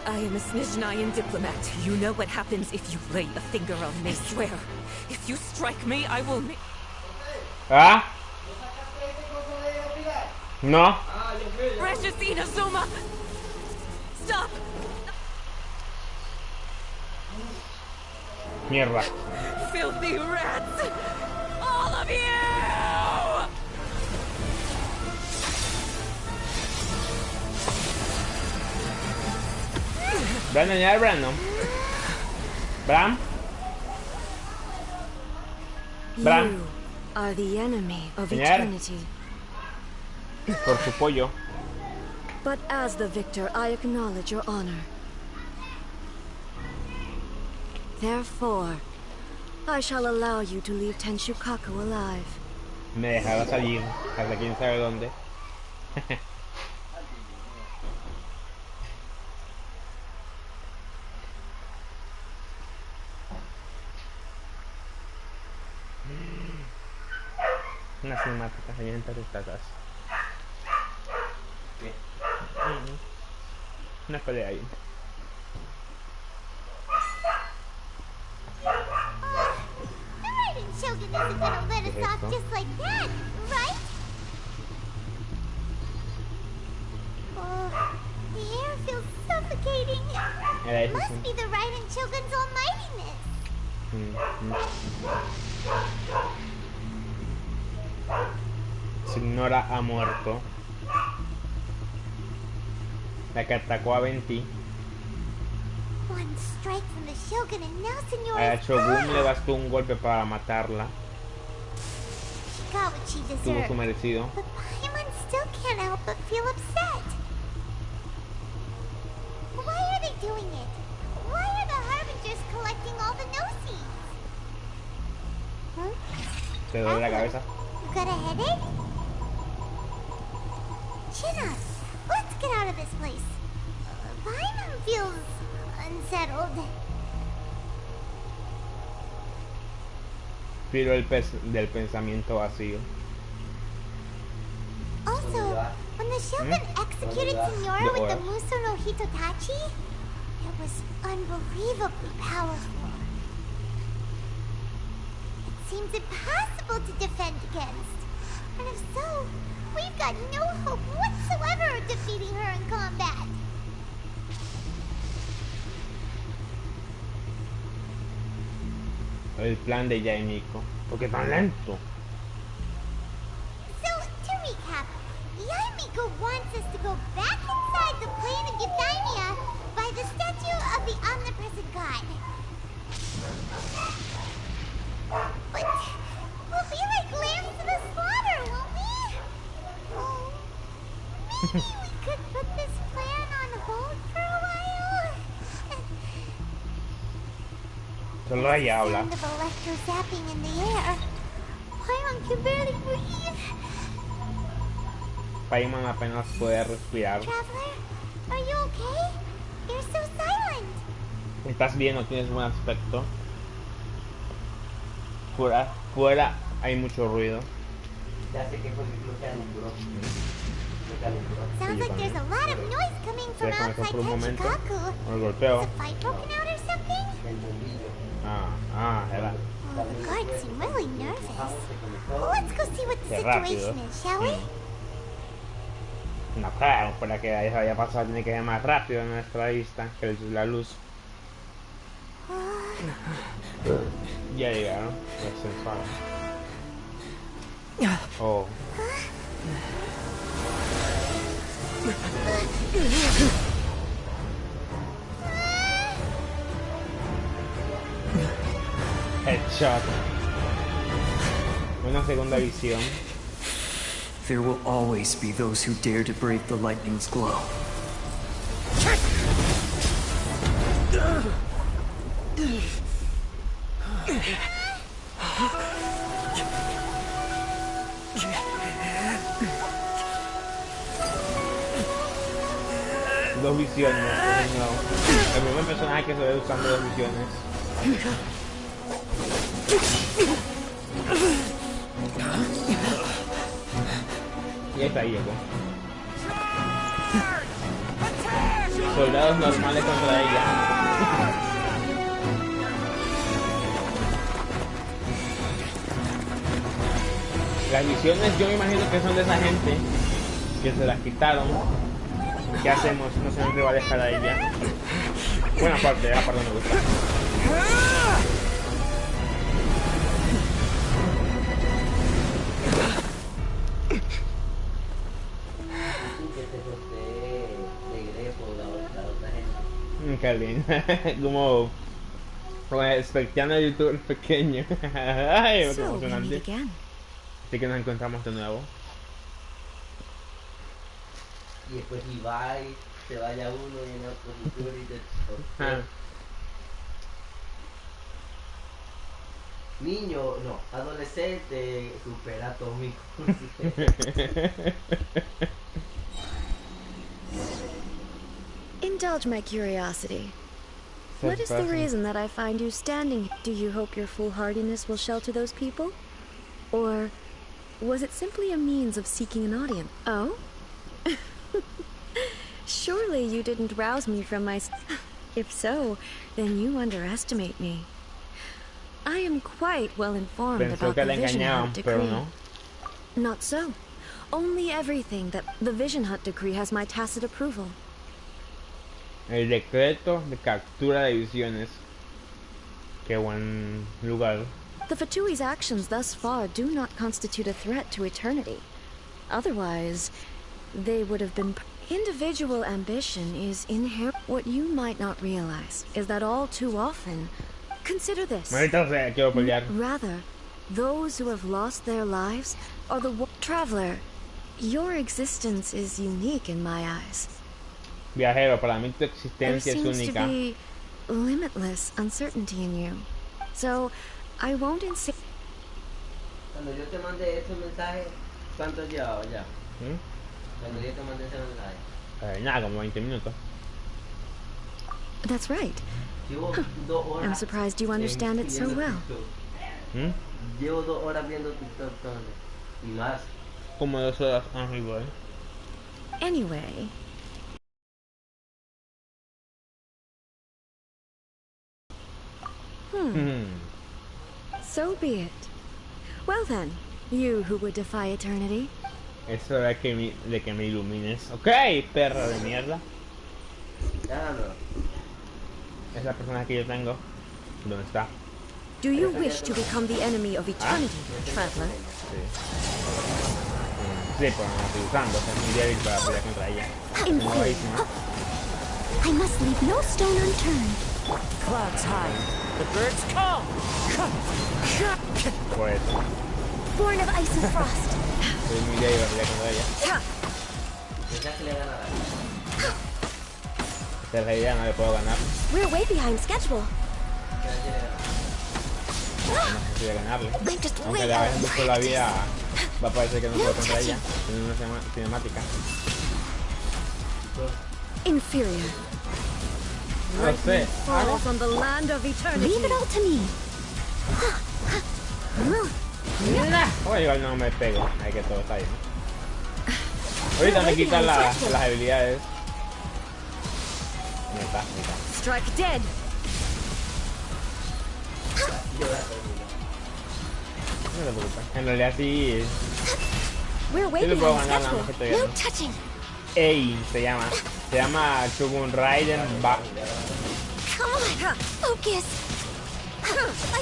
I am a Snezhnayan diplomat. You know what happens if you lay a finger on me. I swear, if you strike me, I will make... ¿Ah? No. Precious Inazuma! Stop! Mierda. Filthy rats! All of you! Brandon, ya Brandon. Bram. Bram. You are the enemy of Señor. eternity. Por su pollo. But as the victor, I acknowledge your honor. Therefore, I shall allow you to leave Tenshukaku alive. Me dejaba salir. Hasta quién sabe dónde. Una cinemática, se vienen tatas. Una pelea ahí. The Raiden Shogun isn't gonna let us off just like that, right? Oh, the air feels suffocating. Must be the Raiden Shogun's almightiness. Signora ha muerto. La que atacó a Venti. One strike from the Shogun and now Senora A Shogun le bastó un golpe para matarla. She got what she Tuvo deserved. su merecido. But Paimon still can't help but feel upset. Why are they doing it? Why are the Harbingers collecting all the no-seeds? ¿Te duele la cabeza? You got a headache? Chin up. Let's get out of this place. Paimon feels unsettled. Filo del pensamiento vacío. Also, when the Shogun executed Senora with the Muso no Hitotachi, it was unbelievably powerful. It seems impossible to defend against. And if so, we've got no hope whatsoever of defeating her in combat. El plan de Yaimiko. ¿Por qué tan lento? So, to recap, Yaimiko wants us to go back inside the plane of Eudaimia by the statue of the omnipresent god. But we'll be like lambs to the slaughter, won't we? Oh, maybe we could put this plan on hold for a while. Solo ella habla. Sound of electro-zapping in the air. Paimon can barely breathe. Paimon apenas puede respirar. Traveler, are you okay? You're so silent. ¿Estás bien o tienes buen aspecto? Fuera hay mucho ruido. Sounds like there's a lot of noise coming from outside Kenchikaku. El golpeo. Is a fight broken out or something? Era. Oh, the guards seem really nervous. Let's go see what the Qué situation rápido. is, shall we? No, claro, para que eso haya pasado tiene que ser más rápido en nuestra vista que la luz. Ya llegaron, es sensual. Oh. Headshot. Una segunda visión. There will always be those who dare to brave the lightning's glow. Dos visiones, no. El primer personaje que se ve usando dos visiones. Y está ahí, llegó. Soldados normales contra ella. Las visiones yo me imagino que son de esa gente que se las quitaron. ¿Qué hacemos? No sé dónde va a dejar a ella. Buena parte, la parte me gusta. Qué lindo. como espectando a youtuber pequeño. Ay, qué emocionante. Así que nos encontramos de nuevo. Y después Ibai, se vaya uno y en otro youtuber y te... Niño, no, adolescente, superatómico. Indulge my curiosity. What is the reason that I find you standing? Do you hope your foolhardiness will shelter those people? Or was it simply a means of seeking an audience? Oh? Surely you didn't rouse me from my... If so, then you underestimate me. I am quite well informed about the Vision Hunt Decree. Not so. Only everything that the Vision Hunt Decree has my tacit approval. El decreto de captura de visiones. Qué buen lugar. The Fatui's actions thus far do not constitute a threat to eternity. Otherwise, they would have been... Individual ambition is inherent. What you might not realize is that all too often... Consider this. Rather, those who have lost their lives are the... Traveler, your existence is unique in my eyes. Viajero, para mí tu existencia es There seems to única. be limitless uncertainty in you. So, I won't insist... Cuando yo te mandé ese mensaje, ¿cuánto has llevado ya? Cuando yo te mandé ese mensaje. Nada, como 20 minutos. That's right. I'm surprised you understand it so well. Llevo 2 horas viendo TikTok y más. Como 2 horas, igual. Anyway... So be it. Well then, you who would defy eternity. Es hora de que me ilumines. Ok, perra de mierda. Ya no. Es la persona que yo tengo. ¿Dónde está? Do you wish to become the enemy of eternity, traveler? Sí, pues no estoy usando, es muy débil para pelear contra ella. I must leave no stone unturned. Clouds high. The birds call. Pues. Born of ice and frost. Soy muy débil para pelear contra ella. Esta es la idea, no le puedo ganar. We're way behind schedule. No sé si voy a ganarle. Aunque la vez mucho la vida va a parecer que no puedo contra ella. Tiene una cinemática. Inferior. No sé. Falls on the land of eternity. Leave it all to me. Oh, igual no me pego. Hay que todo está bien. Ahorita me quitan las habilidades. Mitad. Strike dead. No te preocupes. En realidad sí. We're way Sí le puedo behind ganar, nada más que schedule. todavía No no. touching. Ey, se llama Jugando Ba. Come on, focus. I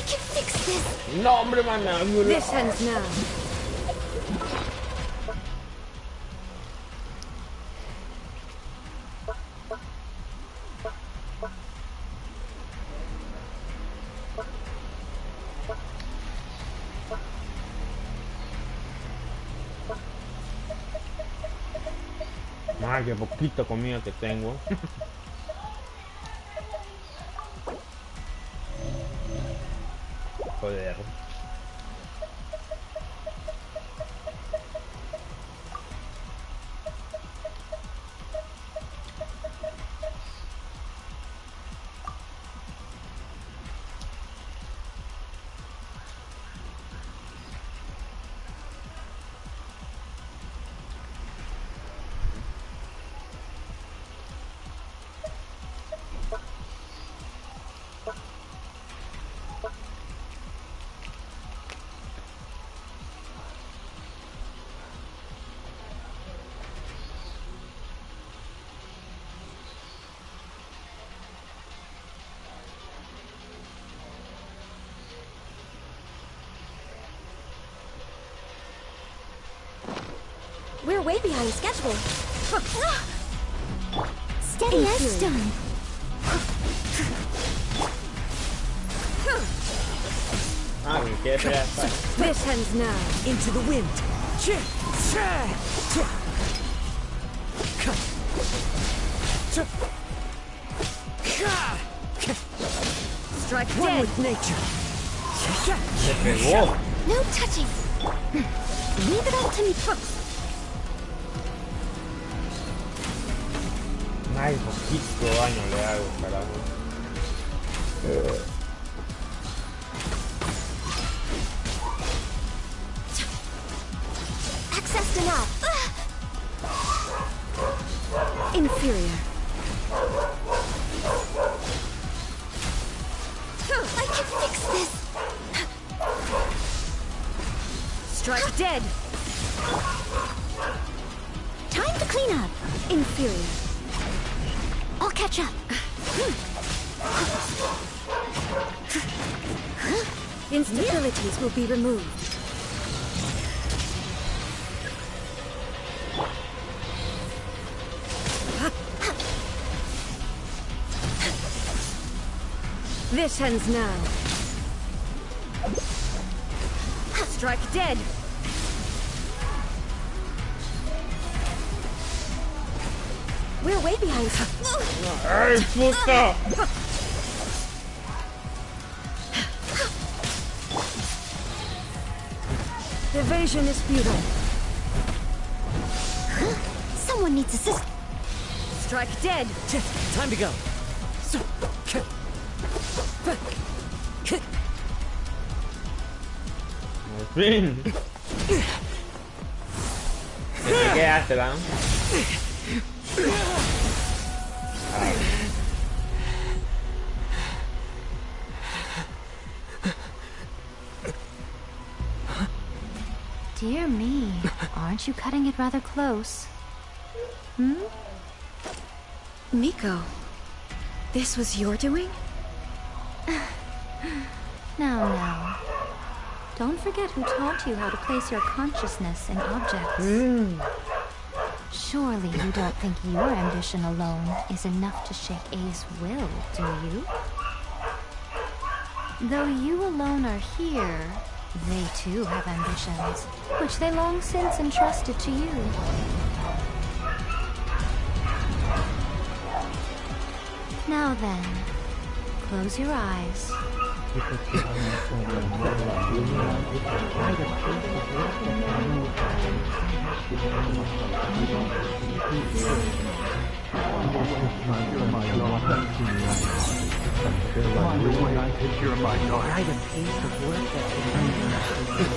can fix this. No, hombre, mana. This ends now. Ay, qué poquito comida que tengo. Joder. We're way behind schedule. Steady as stone. Ah, me quedé pegada. This ends now. Into the wind. Strike One dead. with nature. Se pegó. No touching. Leave it all to me. Ay, poquito daño le hago, carajo. Accessed enough. Inferior. I can fix this. Strike dead. Time to clean up. Inferior. I'll catch up. Instabilities will be removed. This ends now. Strike dead. We're way behind. ¡Ay, puta! Evasion is futile. Someone needs assist. Strike dead. Time to go. Al fin. Te quedaste, ¿no? Dear me, aren't you cutting it rather close? Hmm? Miko, this was your doing? Now. Don't forget who taught you how to place your consciousness in objects. Surely you don't think your ambition alone is enough to shake A's will, do you? Though you alone are here, they too have ambitions, which they long since entrusted to you. Now then, close your eyes.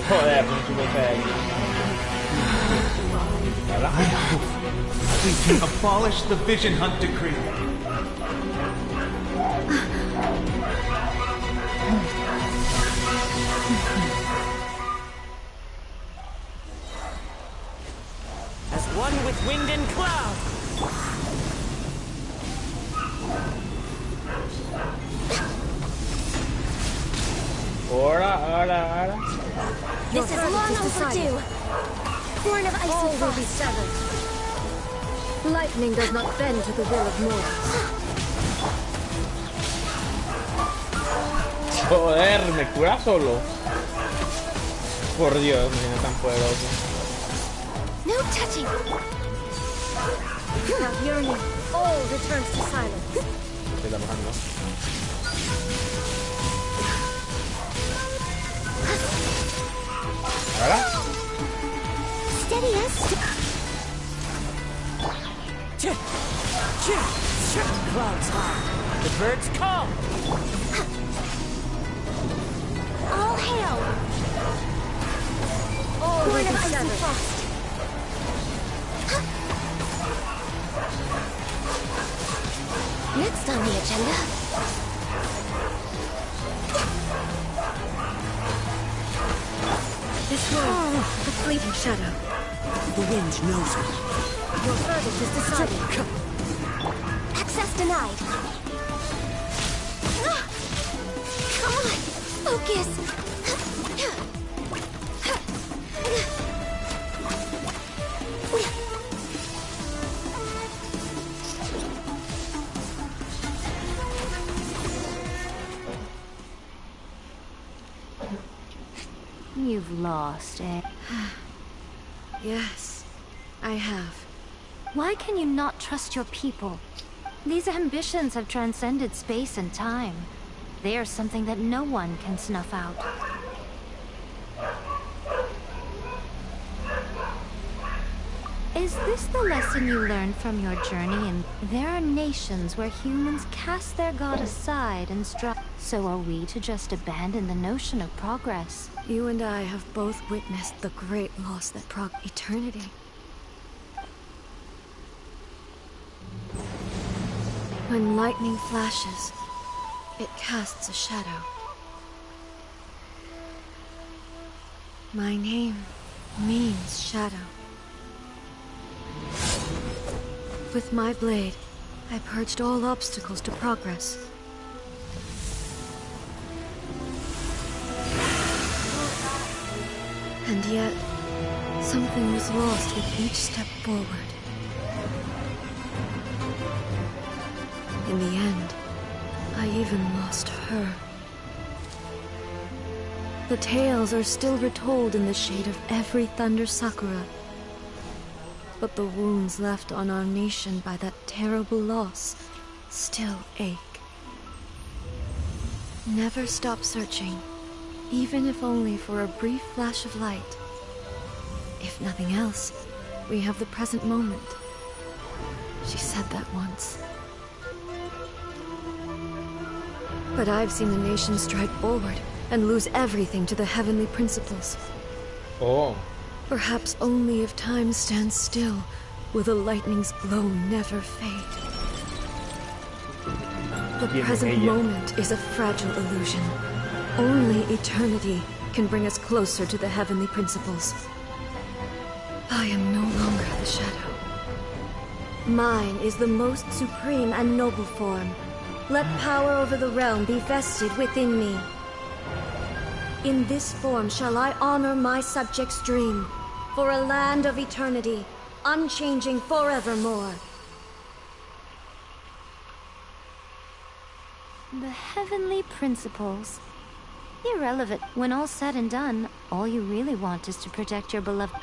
Joder, príncipe. I hope we can abolish the Vision Hunt decree. As one with wind and cloud. Ahora. This is long overdue. Born of ice and will be severed. Lightning does not bend to the will of mortals. Joder, me cura solo. Por Dios, no es tan poderoso. No touching. Without yearning, all returns to silence. Estoy trabajando. ¿Ahora? Steady as Clouds high. The birds come. all hail. All Born will of be ice and severed. frost. Next on the agenda. This world, a fleeting shadow. The wind knows me. Your verdict is decided. Access denied. Come on, focus. You've lost, eh? Yes, I have. Why can you not trust your people? These ambitions have transcended space and time. They are something that no one can snuff out. Is this the lesson you learned from your journey? And there are nations where humans cast their god aside and strive. So are we to just abandon the notion of progress? You and I have both witnessed the great loss that eternity. When lightning flashes, it casts a shadow. My name means shadow. With my blade, I purged all obstacles to progress. And yet, something was lost with each step forward. In the end, I even lost her. The tales are still retold in the shade of every thunder sakura. But the wounds left on our nation by that terrible loss still ache. Never stop searching, even if only for a brief flash of light. If nothing else, we have the present moment. She said that once. But I've seen the nation stride forward and lose everything to the heavenly principles. Oh. Perhaps only if time stands still will the lightning's glow never fade. The present moment is a fragile illusion. Only eternity can bring us closer to the heavenly principles. I am no longer the shadow. Mine is the most supreme and noble form. Let power over the realm be vested within me. In this form shall I honor my subject's dream, for a land of eternity, unchanging forevermore. The heavenly principles. Irrelevant. When all's said and done, all you really want is to protect your beloved...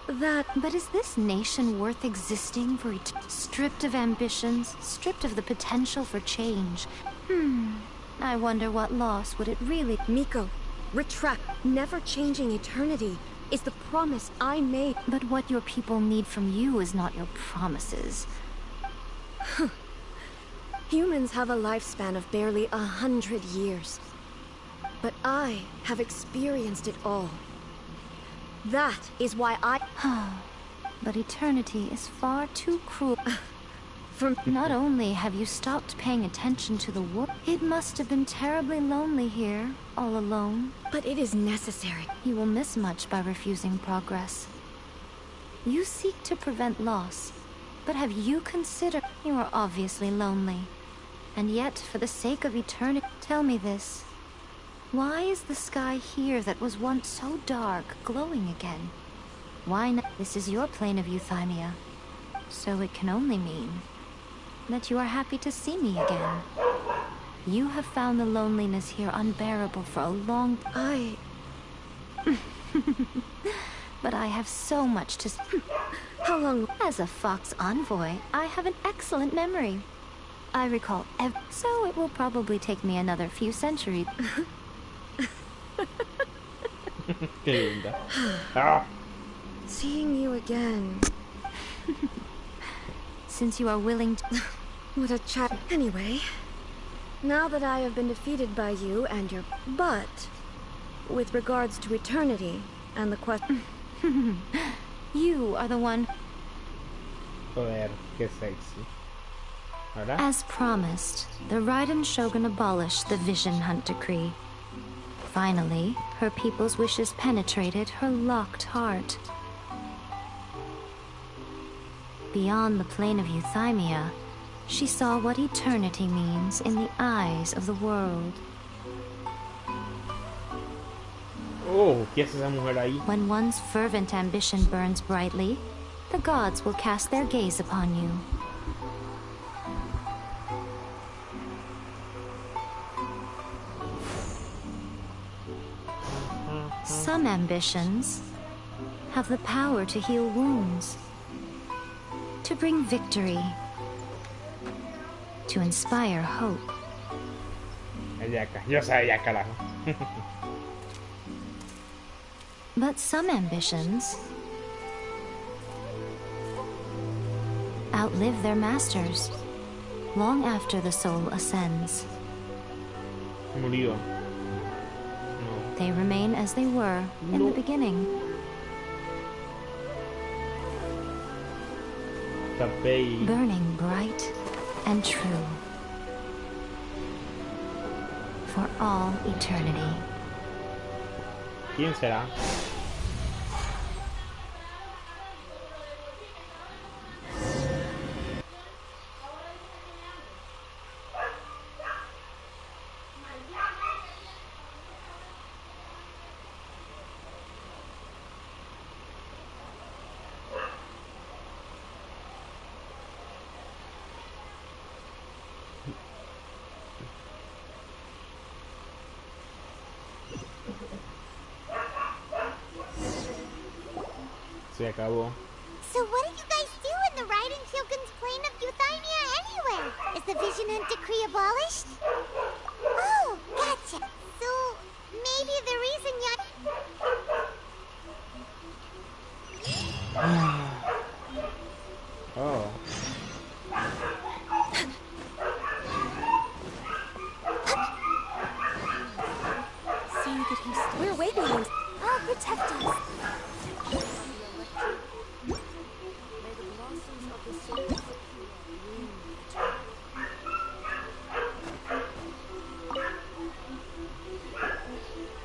But is this nation worth existing for stripped of ambitions, stripped of the potential for change? I wonder what loss would it really... Miko, retract. Never changing eternity is the promise I made. But what your people need from you is not your promises. Humans have a lifespan of barely 100 years. But I have experienced it all. That is why I... But eternity is far too cruel. Not only have you stopped paying attention to the world, it must have been terribly lonely here, all alone. But it is necessary. You will miss much by refusing progress. You seek to prevent loss, but have you considered... You are obviously lonely. And yet, for the sake of eternity, tell me this. Why is the sky here that was once so dark glowing again? Why not? This is your plane of euthymia. So it can only mean that you are happy to see me again. You have found the loneliness here unbearable for a long... But I have so much to... How long? As a Fox envoy, I have an excellent memory. I recall so it will probably take me another few centuries. Qué linda. Ah. Seeing you again. Since you are willing to... What a chat. Anyway, now that I have been defeated by you and your... But, with regards to eternity and the question... You are the one... Joder, qué sexy. ¿Verdad? As promised, the Raiden Shogun abolished the Vision Hunt decree. Finally, her people's wishes penetrated her locked heart. Beyond the plane of euthymia, she saw what eternity means in the eyes of the world. Oh, ¿qué hace esa mujer ahí? When one's fervent ambition burns brightly, the gods will cast their gaze upon you. Some ambitions have the power to heal wounds, to bring victory, to inspire hope. Yo sabía, carajo. But some ambitions outlive their masters long after the soul ascends. Murió. They remain as they were in the beginning. Burning bright and true for all eternity. ¿Quién será? Se acabó. So what do you guys do in the Raiden Shogun's plane of euthymia anyway? Is the Vision Hunt decree abolished? Oh, gotcha. So maybe the reason Oh. See that he's... We're waiting. I'll protect us.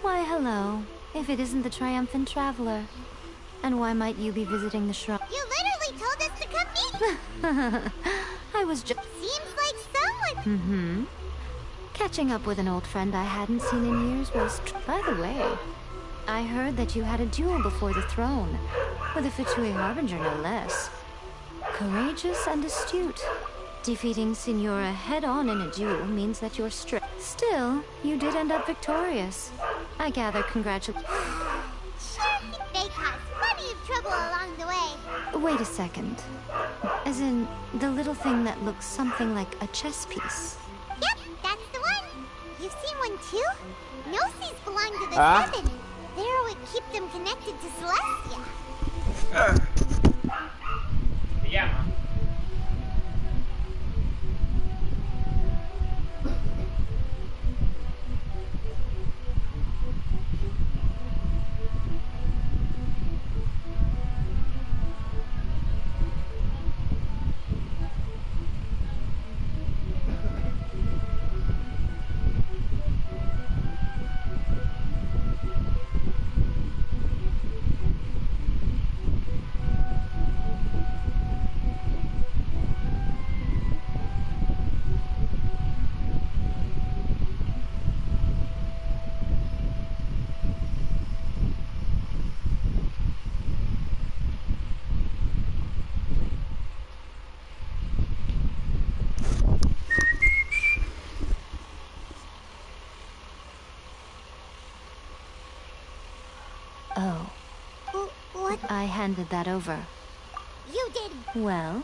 Why, hello. If it isn't the triumphant traveler. And why might you be visiting the shrine? You literally told us to come meet. I was just... Seems like someone... Catching up with an old friend I hadn't seen in years was... By the way, I heard that you had a duel before the throne, with a Fatui Harbinger no less. Courageous and astute. Defeating Signora head-on in a duel means that you're strict. Still, you did end up victorious. I gather congratulations. They caused plenty of trouble along the way. Wait a second. As in, the little thing that looks something like a chess piece. Yep, that's the one. You've seen one too? Gnosis belong to the Seven. They're what keep them connected to Celestia. Se llama. Oh. What? I handed that over. You did. Well,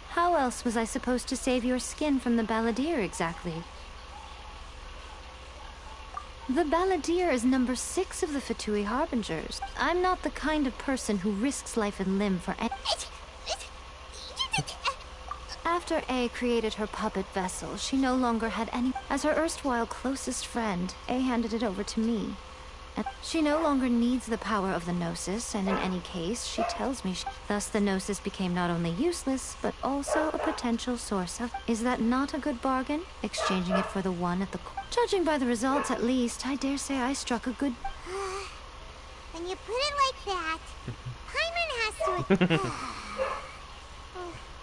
how else was I supposed to save your skin from the Balladeer exactly? The Balladeer is number 6 of the Fatui Harbingers. I'm not the kind of person who risks life and limb for any... After A created her puppet vessel, she no longer had any... As her erstwhile closest friend, A handed it over to me. And she no longer needs the power of the Gnosis, and in any case, she tells me thus the Gnosis became not only useless, but also a potential source of... Is that not a good bargain? Exchanging it for the one at the... Judging by the results, at least, I dare say I struck a good... When you put it like that, Paimon has to...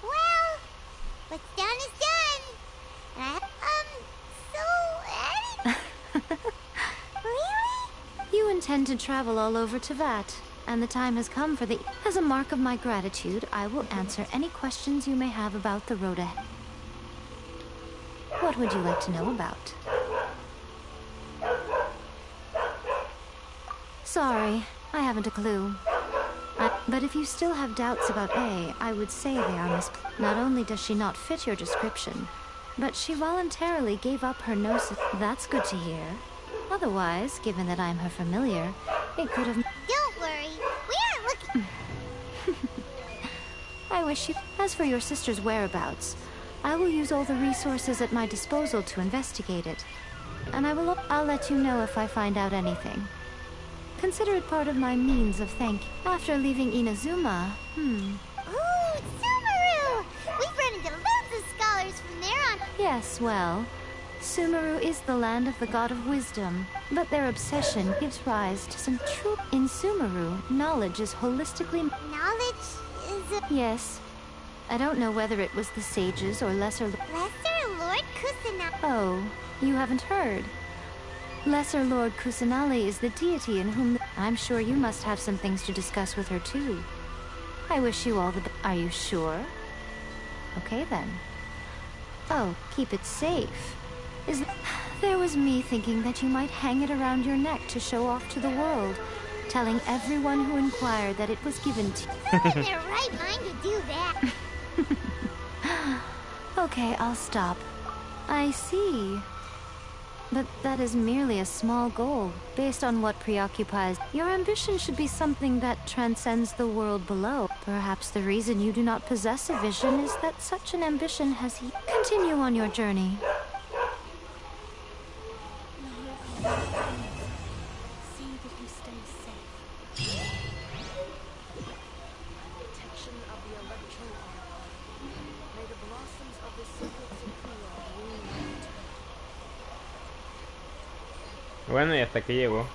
Well, what's done is done. You intend to travel all over Tevat, and the time has come for the... As a mark of my gratitude, I will answer any questions you may have about the road ahead. What would you like to know about? Sorry, I haven't a clue. But if you still have doubts about A, I would say they are misplaced. Not only does she not fit your description, but she voluntarily gave up her Gnosis. That's good to hear. Otherwise, given that I'm her familiar, it could have... Don't worry, we aren't looking... I wish you... As for your sister's whereabouts, I will use all the resources at my disposal to investigate it. And I'll let you know if I find out anything. Consider it part of my means of thank you. After leaving Inazuma, Ooh, Sumeru! We've run into loads of scholars from there on... Yes, well... Sumeru is the land of the god of wisdom, but their obsession gives rise to some true... In Sumeru, knowledge is holistically... Knowledge is a... Yes. I don't know whether it was the sages or Lesser... Lesser Lord Kusanali... Oh, you haven't heard. Lesser Lord Kusanali is the deity in whom... I'm sure you must have some things to discuss with her, too. I wish you all the... Are you sure? Okay, then. Oh, keep it safe. There was me thinking that you might hang it around your neck to show off to the world, telling everyone who inquired that it was given to you. Who's in their right mind to do that? Okay, I'll stop. I see. But that is merely a small goal, based on what preoccupies. Your ambition should be something that transcends the world below. Perhaps the reason you do not possess a vision is that such an ambition has... Continue on your journey. See that you stay safe. Protection of the electro arc. May the blossoms of the secret Sakura bloom. Bueno, y hasta aquí llegó.